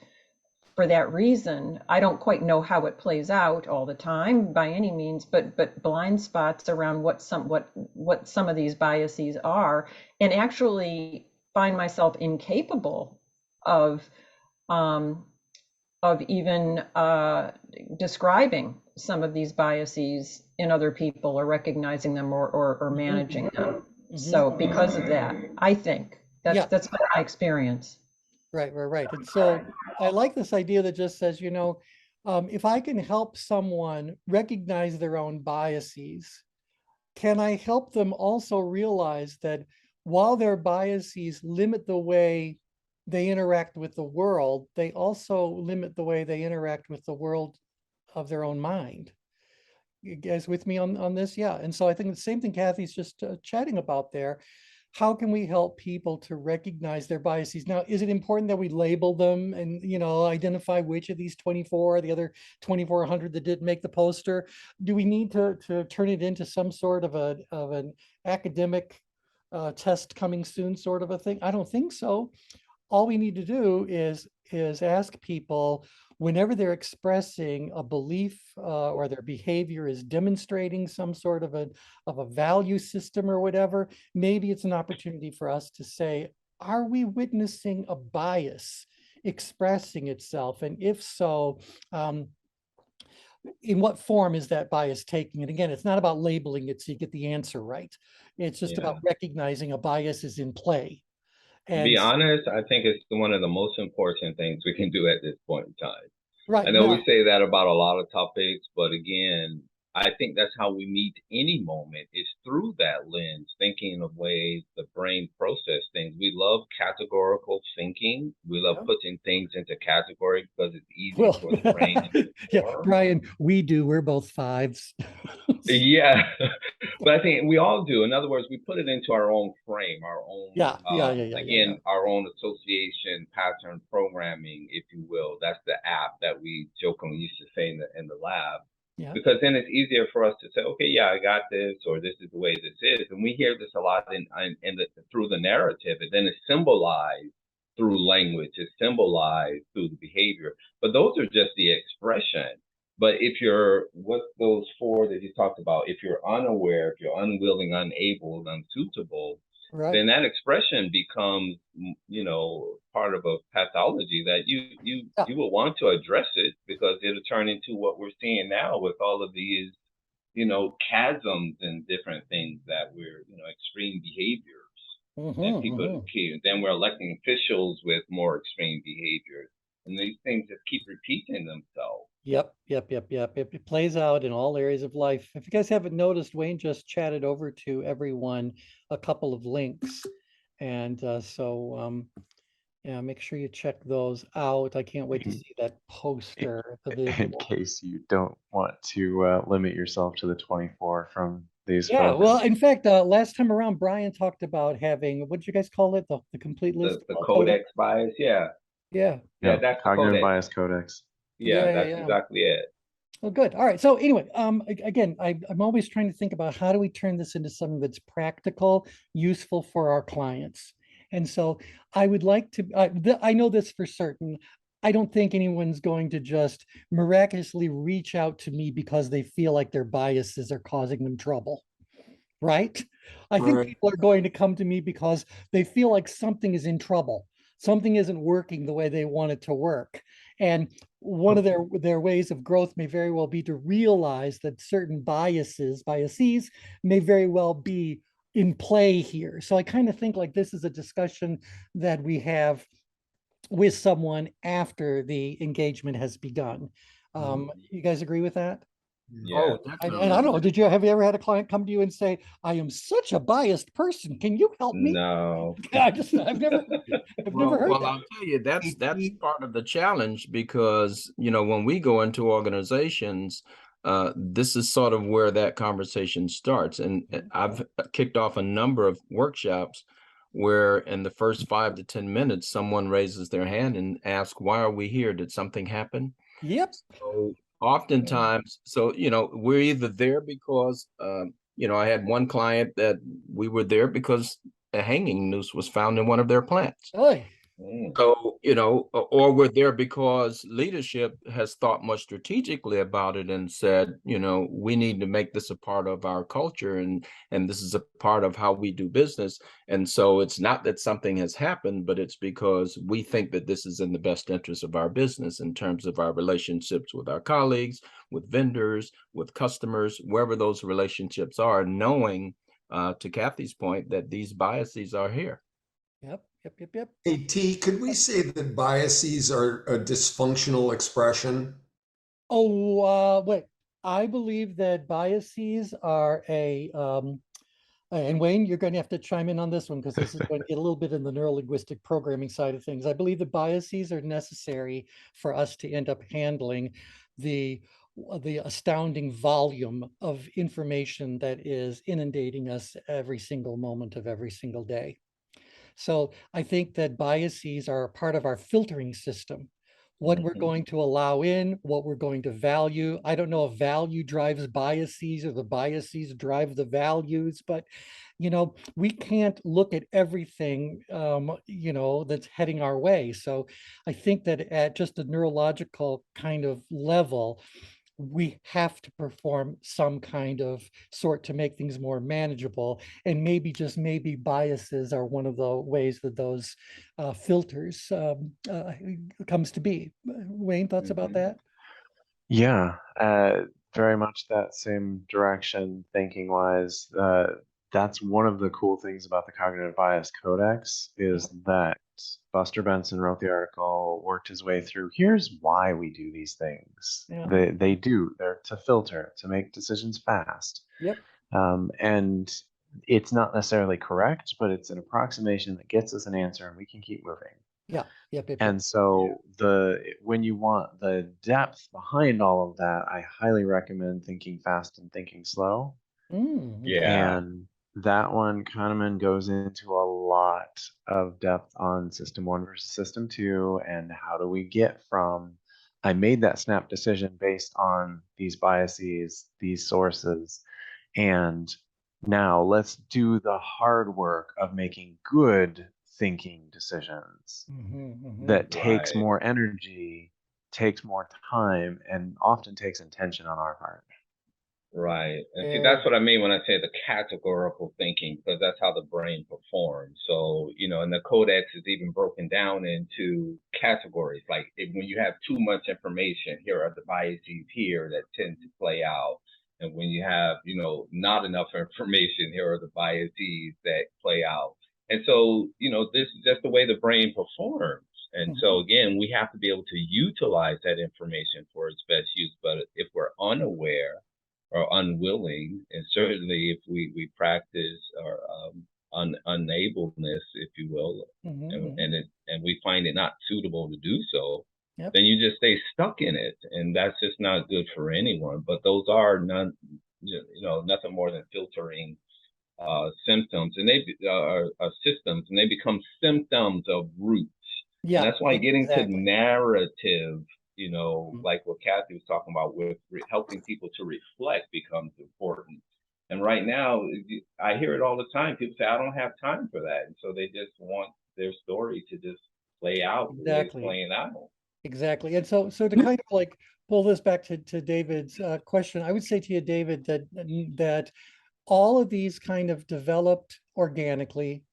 For that reason, I don't quite know how it plays out all the time by any means, but blind spots around what some of these biases are, and actually find myself incapable of even describing some of these biases in other people, or recognizing them, or managing them. Mm-hmm. So because of that, I think that's been my experience. Right. And so I like this idea that just says, if I can help someone recognize their own biases, can I help them also realize that while their biases limit the way they interact with the world, they also limit the way they interact with the world of their own mind? You guys with me on this? Yeah. And so I think the same thing Kathy's just chatting about there. How can we help people to recognize their biases? Now, is it important that we label them and, identify which of these 24, the other 2,400 that didn't make the poster? Do we need to turn it into some sort of an academic test coming soon sort of a thing? I don't think so. All we need to do is ask people, whenever they're expressing a belief or their behavior is demonstrating some sort of a value system or whatever, maybe it's an opportunity for us to say, are we witnessing a bias expressing itself? And if so, in what form is that bias taking? And again, it's not about labeling it so you get the answer right. It's just about recognizing a bias is in play. To be honest, I think it's one of the most important things we can do at this point in time. Right. I know we say that about a lot of topics, but again, I think that's how we meet any moment, is through that lens, thinking of ways the brain process things. We love categorical thinking. We love putting things into category because it's easy for the brain to yeah, Brian, we do. We're both fives. Yeah, but I think we all do. In other words, we put it into our own frame, our own, our own association pattern programming, if you will. That's the app that we jokingly used to say in the lab. Yeah. Because then it's easier for us to say, okay, yeah, I got this, or this is the way this is. And we hear this a lot through the narrative, and then it's symbolized through language, it's symbolized through the behavior. But those are just the expression. But if you're, what those four that you talked about, if you're unaware, if you're unwilling, unable, unsuitable, then that expression becomes, part of a pathology that you will want to address it, because it'll turn into what we're seeing now with all of these, chasms and different things that we're, extreme behaviors. And people, then we're electing officials with more extreme behaviors. And these things just keep repeating themselves. Yep. It plays out in all areas of life. If you guys haven't noticed, Wayne just chatted over to everyone a couple of links. And make sure you check those out. I can't wait to see that poster. In case you don't want to limit yourself to the 24 from these. Yeah, well, in fact, last time around, Brian talked about having, what did you guys call it? The complete list? The codex bias, Yeah, that's cognitive bias codex. That's exactly it. Well, good. All right. So anyway, again, I'm always trying to think about how do we turn this into something that's practical, useful for our clients. And so I would like to, I know this for certain. I don't think anyone's going to just miraculously reach out to me because they feel like their biases are causing them trouble, right? I think people are going to come to me because they feel like something is in trouble. something isn't working the way they want it to work. And one of their ways of growth may very well be to realize that certain biases may very well be in play here. So I kind of think like this is a discussion that we have with someone after the engagement has begun. You guys agree with that? Yeah. Oh, And I definitely. don't know, have you ever had a client come to you and say, I am such a biased person, can you help me? No. I've never heard Well, that. I'll tell you, that's He- part of the challenge because, when we go into organizations, this is sort of where that conversation starts. And I've kicked off a number of workshops where in the first 5 to 10 minutes, someone raises their hand and asks, why are we here? Did something happen? Yep. So oftentimes, we're either there because, I had one client that we were there because a hanging noose was found in one of their plants. Oy. Mm. So, or we're there because leadership has thought much strategically about it and said, we need to make this a part of our culture and this is a part of how we do business. And so it's not that something has happened, but it's because we think that this is in the best interest of our business in terms of our relationships with our colleagues, with vendors, with customers, wherever those relationships are, knowing, to Kathy's point, that these biases are here. Yep. Hey, T, could we say that biases are a dysfunctional expression? Oh, wait. I believe that biases are and Wayne, you're going to have to chime in on this one because this is going to get a little bit in the neurolinguistic programming side of things. I believe that biases are necessary for us to end up handling the astounding volume of information that is inundating us every single moment of every single day. So I think that biases are a part of our filtering system. What we're going to allow in, what we're going to value. I don't know if value drives biases or the biases drive the values, but we can't look at everything that's heading our way. So I think that at just a neurological kind of level, we have to perform some kind of sort to make things more manageable. And maybe biases are one of the ways that those filters comes to be. Wayne, thoughts about that? Yeah, very much that same direction thinking wise. That's one of the cool things about the Cognitive Bias Codex is that Buster Benson wrote the article, worked his way through. Here's why we do these things. Yeah. They're to filter, to make decisions fast. Yep. And it's not necessarily correct, but it's an approximation that gets us an answer and we can keep moving. Yeah. Yep. And so when you want the depth behind all of that, I highly recommend Thinking Fast and Thinking Slow. Yeah. And that one, Kahneman goes into a lot of depth on system 1 versus system 2 and how do we get from I made that snap decision based on these biases, these sources, and now let's do the hard work of making good thinking decisions that takes Right. more energy, takes more time, and often takes intention on our part. Right. And see, that's what I mean when I say the categorical thinking, because that's how the brain performs. So, and the codex is even broken down into categories. Like when you have too much information, here are the biases here that tend to play out. And when you have, not enough information, here are the biases that play out. And so, this is just the way the brain performs. And so again, we have to be able to utilize that information for its best use. But if we're unaware or unwilling, and certainly if we practice our unableness, if you will, and we find it not suitable to do so, then you just stay stuck in it, and that's just not good for anyone. But those are nothing more than filtering symptoms, and they are systems, and they become symptoms of roots. Yeah, and that's why getting to exactly. narrative, like what Kathy was talking about with helping people to reflect becomes important. And right now, I hear it all the time. People say, I don't have time for that. And so they just want their story to just play out the way it's playing out. Exactly. And so to kind of like pull this back to David's question, I would say to you, David, that all of these kind of developed organically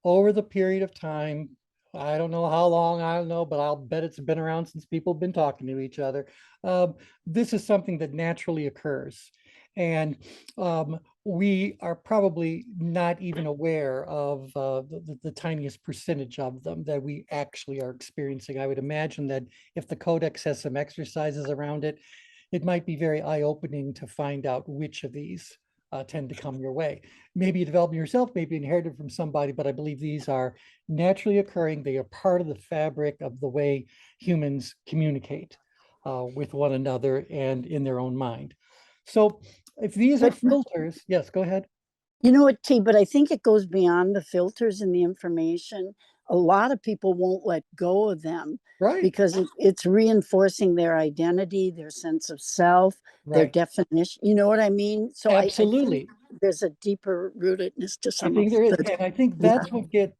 over the period of time I don't know how long, I don't know, but I'll bet it's been around since people have been talking to each other. Um, this is something that naturally occurs. And we are probably not even aware of the tiniest percentage of them that we actually are experiencing. I would imagine that if the codex has some exercises around it, it might be very eye-opening to find out which of these tend to come your way. Maybe you develop them yourself, maybe inherited from somebody, but I believe these are naturally occurring. They are part of the fabric of the way humans communicate with one another and in their own mind. So if these are But filters, yes, go ahead. you know what, T, but I think it goes beyond the filters and the information. A lot of people won't let go of them Right, because it's reinforcing their identity, their sense of self, their right. definition. You know what I mean? So I think Absolutely. there's a deeper rootedness to I some think of there is, the, and I think yeah.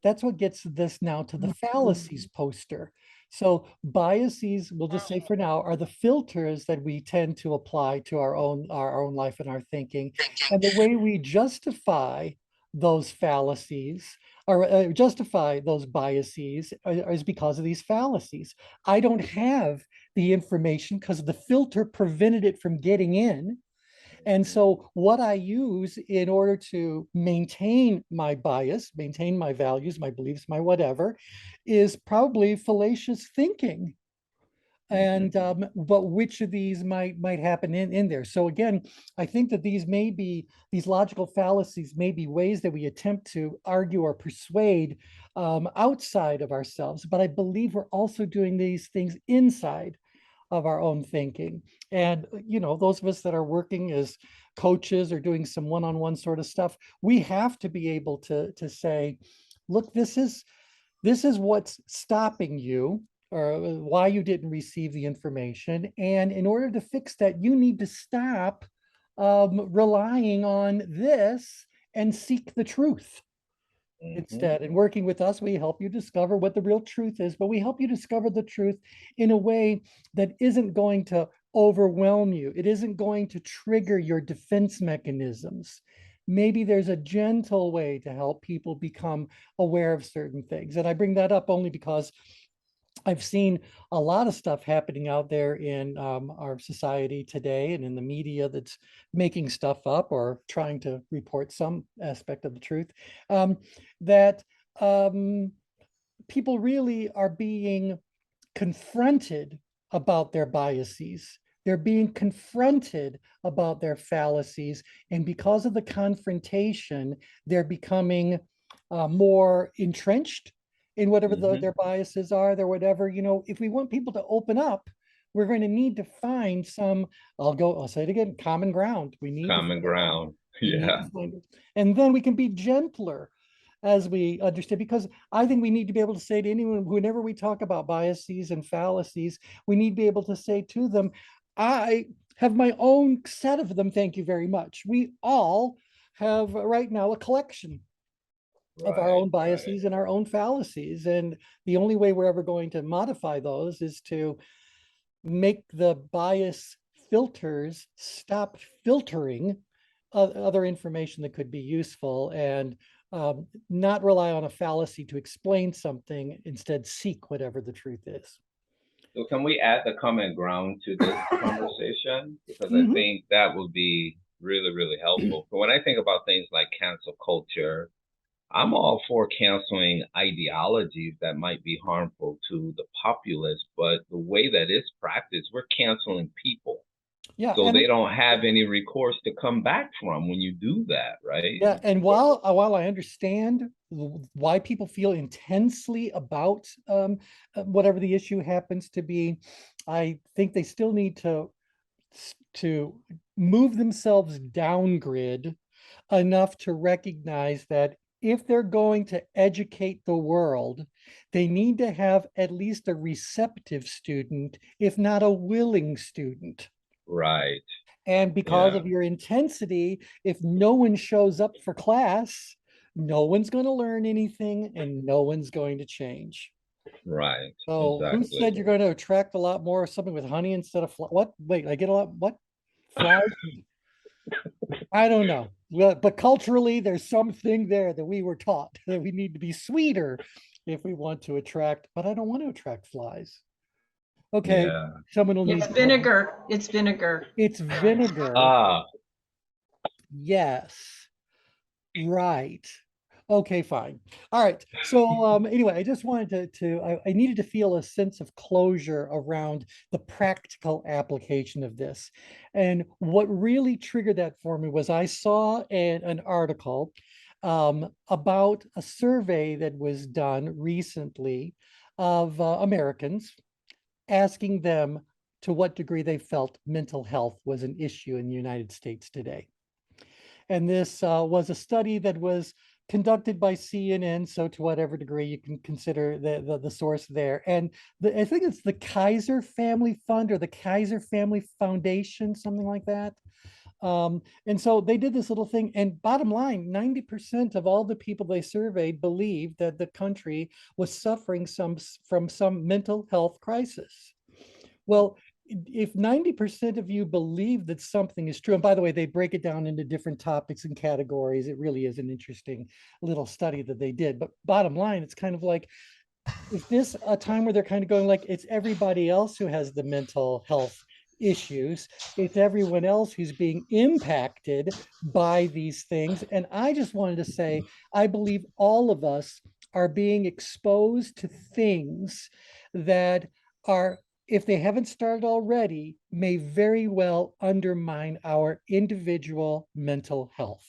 that's what gets this now to the fallacies poster. So biases, we'll just say for now, are the filters that we tend to apply to our own life and our thinking. And the way we justify those fallacies or justify those biases is because of these fallacies. I don't have the information because the filter prevented it from getting in. And so what I use in order to maintain my bias, maintain my values, my beliefs, my whatever, is probably fallacious thinking. And but which of these might happen in there? So again, I think that these logical fallacies may be ways that we attempt to argue or persuade outside of ourselves. But I believe we're also doing these things inside of our own thinking. And, those of us that are working as coaches or doing some one-on-one sort of stuff, we have to be able to say, look, this is what's stopping you or why you didn't receive the information. And in order to fix that, you need to stop relying on this and seek the truth instead. And working with us, we help you discover what the real truth is, but we help you discover the truth in a way that isn't going to overwhelm you. It isn't going to trigger your defense mechanisms. Maybe there's a gentle way to help people become aware of certain things. And I bring that up only because I've seen a lot of stuff happening out there in our society today and in the media that's making stuff up or trying to report some aspect of the truth, um, that people really are being confronted about their biases. They're being confronted about their fallacies. And because of the confrontation, they're becoming more entrenched in whatever their biases are, their whatever. If we want people to open up, we're going to need to find some, I'll say it again, common ground. Common ground. We need Yeah. to find it. And then we can be gentler as we understand, because I think we need to be able to say to anyone, whenever we talk about biases and fallacies, we need to be able to say to them, I have my own set of them. Thank you very much. We all have right now a collection of our own biases and our own fallacies. And the only way we're ever going to modify those is to make the bias filters stop filtering other information that could be useful and not rely on a fallacy to explain something, instead seek whatever the truth is. So can we add the common ground to this conversation? Because I Mhm. think that would be really, really helpful. But when I think about things like cancel culture, I'm all for canceling ideologies that might be harmful to the populace, but the way that it's practiced, we're canceling people. Yeah, So and they don't have any recourse to come back from when you do that, right? yeah, and while I understand why people feel intensely about whatever the issue happens to be, I think they still need to move themselves down grid enough to recognize that if they're going to educate the world, they need to have at least a receptive student, if not a willing student. Right. And because Yeah. of your intensity, if no one shows up for class, no one's going to learn anything and no one's going to change. Right. So who Exactly. said you're going to attract a lot more of something with honey instead of what? Wait, I get a lot, what? Flies? I don't know. Well, but culturally, there's something there that we were taught that we need to be sweeter if we want to attract, but I don't want to attract flies. Okay, Yeah. someone will need It's to- vinegar. It's vinegar. It's vinegar. Ah, Yes. Right. Okay, fine. All right. So anyway, I just wanted I needed to feel a sense of closure around the practical application of this. And what really triggered that for me was I saw an article about a survey that was done recently of Americans, asking them to what degree they felt mental health was an issue in the United States today. And this was a study that was conducted by CNN. So to whatever degree you can consider the source there. And I think it's the Kaiser Family Fund or the Kaiser Family Foundation, something like that. And so they did this little thing, and bottom line, 90% of all the people they surveyed believed that the country was suffering from some mental health crisis. Well, if 90% of you believe that something is true, and by the way, they break it down into different topics and categories. It really is an interesting little study that they did. But bottom line, it's kind of like, is this a time where they're kind of going like, it's everybody else who has the mental health issues, it's everyone else who's being impacted by these things. And I just wanted to say, I believe all of us are being exposed to things that are, if they haven't started already, may very well undermine our individual mental health.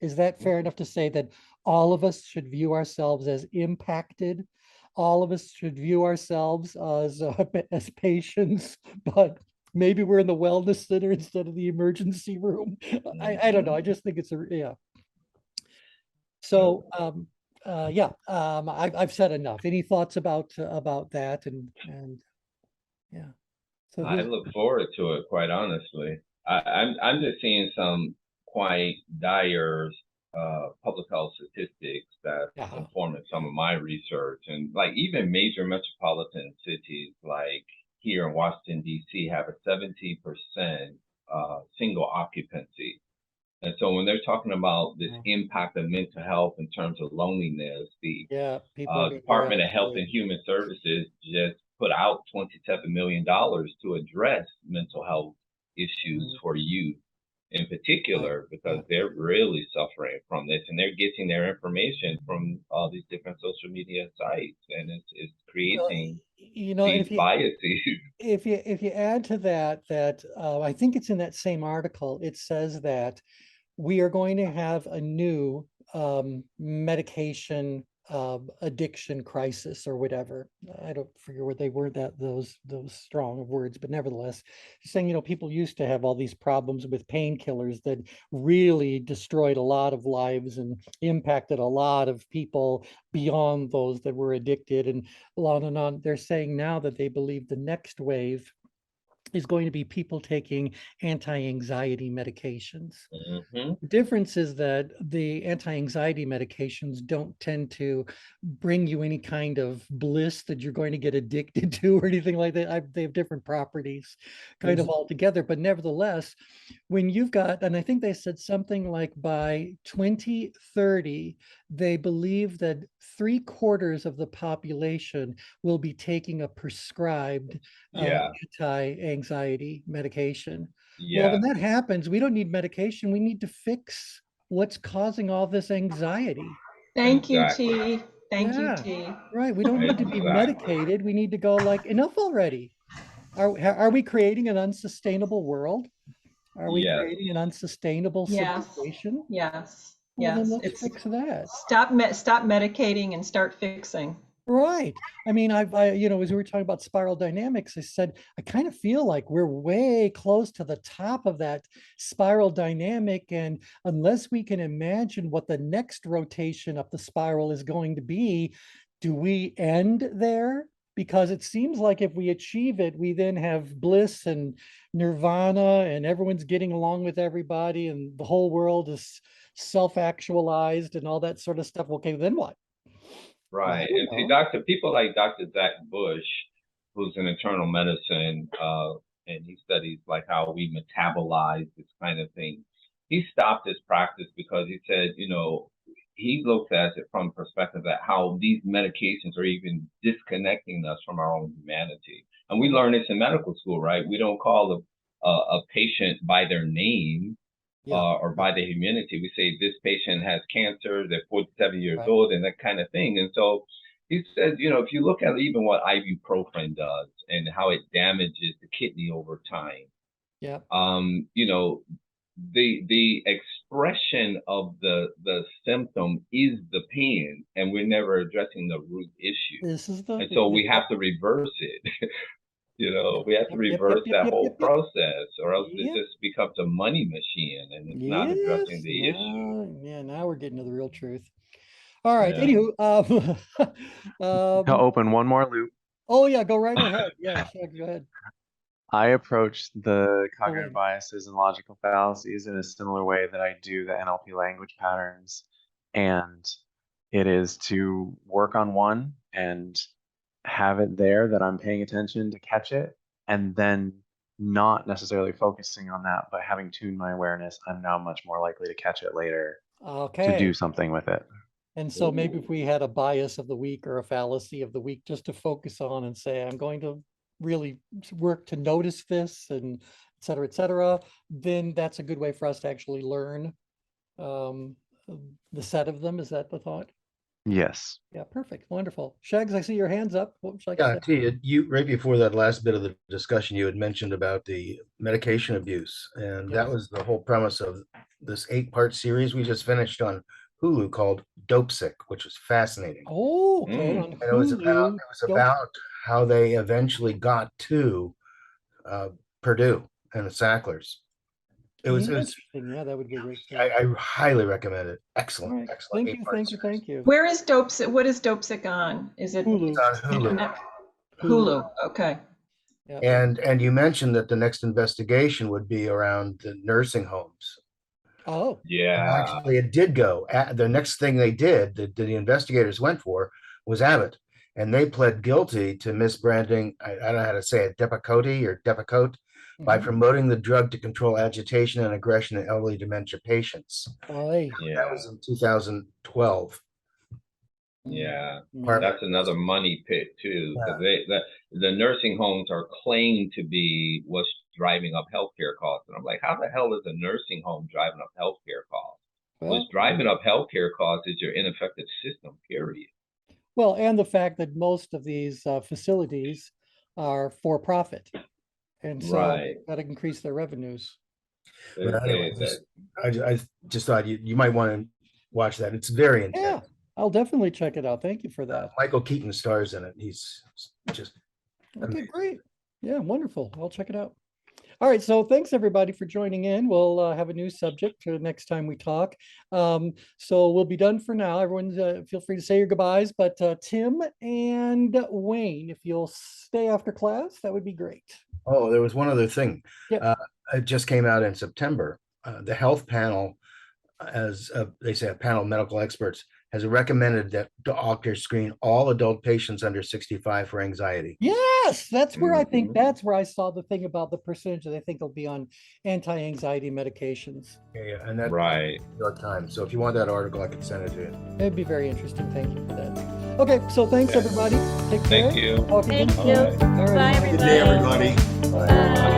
Is that fair enough to say that all of us should view ourselves as impacted? All of us should view ourselves as patients, but maybe we're in the wellness center instead of the emergency room. I don't know. I just think it's yeah. So I've said enough. Any thoughts about that and yeah. So I look forward to it, quite honestly. I'm just seeing some quite dire public health statistics that informing some of my research, and like even major metropolitan cities like here in Washington D.C. have a 70% single occupancy. And so when they're talking about this impact of mental health in terms of loneliness, the Department of Health and Human Services just put out $27 million to address mental health issues for youth in particular, because they're really suffering from this, and they're getting their information from all these different social media sites, and it's creating these biases. If you add to that I think it's in that same article, it says that we are going to have a new medication addiction crisis or whatever. I don't forget where they word that, those strong words, but nevertheless, saying, people used to have all these problems with painkillers that really destroyed a lot of lives and impacted a lot of people beyond those that were addicted, and on and on. They're saying now that they believe the next wave is going to be people taking anti-anxiety medications. The difference is that the anti-anxiety medications don't tend to bring you any kind of bliss that you're going to get addicted to or anything like that. They have different properties kind of altogether, but nevertheless, when you've got, and I think they said something like by 2030, they believe that 3/4 of the population will be taking a prescribed anti-anxiety medication. Well, when that happens, we don't need medication. We need to fix what's causing all this anxiety. Thank you, T. Thank you, T. Right. We don't need to be medicated. We need to go like, enough already. Are we creating an unsustainable world? Are we creating an unsustainable situation? Yes. Well, then let's fix that. Stop medicating and start fixing. Right. I mean, as we were talking about spiral dynamics, I said, I kind of feel like we're way close to the top of that spiral dynamic. And unless we can imagine what the next rotation up the spiral is going to be, do we end there? Because it seems like if we achieve it, we then have bliss and nirvana and everyone's getting along with everybody and the whole world is self-actualized and all that sort of stuff. Okay, then what? Right. And see, people like Dr. Zach Bush, who's in internal medicine, and he studies like how we metabolize this kind of thing. He stopped his practice because he said, he looks at it from perspective that how these medications are even disconnecting us from our own humanity. And we learn this in medical school, right? We don't call a patient by their name or by their humanity. We say this patient has cancer, they're 47 years old, and that kind of thing. And so he says, if you look at even what ibuprofen does and how it damages the kidney over time, the expression of the symptom is the pain, and we're never addressing the root issue. And so we have to reverse it. We have to reverse that whole process, or else it just becomes a money machine, and it's not addressing the issue. Yeah, now we're getting to the real truth. All right. Anywho, To open one more loop. Oh yeah, go right ahead. Yeah, sure, go ahead. I approach the cognitive biases and logical fallacies in a similar way that I do the NLP language patterns. And it is to work on one and have it there that I'm paying attention to catch it, and then not necessarily focusing on that, but having tuned my awareness, I'm now much more likely to catch it later to do something with it. And so maybe if we had a bias of the week or a fallacy of the week just to focus on and say, I'm going to really work to notice this, and et cetera, then that's a good way for us to actually learn the set of them. Is that the thought? Yes. Yeah, perfect. Wonderful. Shags, I see your hands up. What would you like to say? T, you right before that last bit of the discussion, you had mentioned about the medication abuse, and that was the whole premise of this 8-part series we just finished on Hulu called Dope Sick, which was fascinating. Oh, okay. On And it was about how they eventually got to Purdue and the Sacklers. It was interesting. Yeah, that would be great. I highly recommend it. Excellent, excellent. Thank you. Where is Dope Sick? What is Dope Sick on? Is it Hulu? It's on Hulu. Hulu. Okay. And you mentioned that the next investigation would be around the nursing homes. Oh, yeah. Actually, it did go. The next thing they did, the investigators went for, was Abbott, and they pled guilty to misbranding. I don't know how to say it, Depakote, by promoting the drug to control agitation and aggression in elderly dementia patients. That was in 2012. Yeah, that's another money pit too, because the nursing homes are claimed to be what's driving up healthcare costs, and I'm like, how the hell is a nursing home driving up healthcare costs? What's driving up healthcare costs is your ineffective system, period. Well, and the fact that most of these facilities are for profit, and so got to increase their revenues. But anyway, I just thought you might want to watch that. It's very intense. Yeah, I'll definitely check it out. Thank you for that. Michael Keaton stars in it. He's just okay, great. Yeah, wonderful. I'll check it out. All right, so thanks everybody for joining in. We'll have a new subject for the next time we talk. So we'll be done for now. Everyone feel free to say your goodbyes, but Tim and Wayne, if you'll stay after class, that would be great. Oh, there was one other thing. It just came out in September. The health panel, as they say, a panel of medical experts, has recommended that doctors screen all adult patients under 65 for anxiety. Yes, that's where I think that's where I saw the thing about the percentage that they think will be on anti-anxiety medications. Yeah, and that's New York Times. So if you want that article, I can send it to you. It'd be very interesting. Thank you for that. Okay, so thanks everybody. Take care. Thank you. Thank you. All right. Bye, everybody. Good day, everybody. Bye.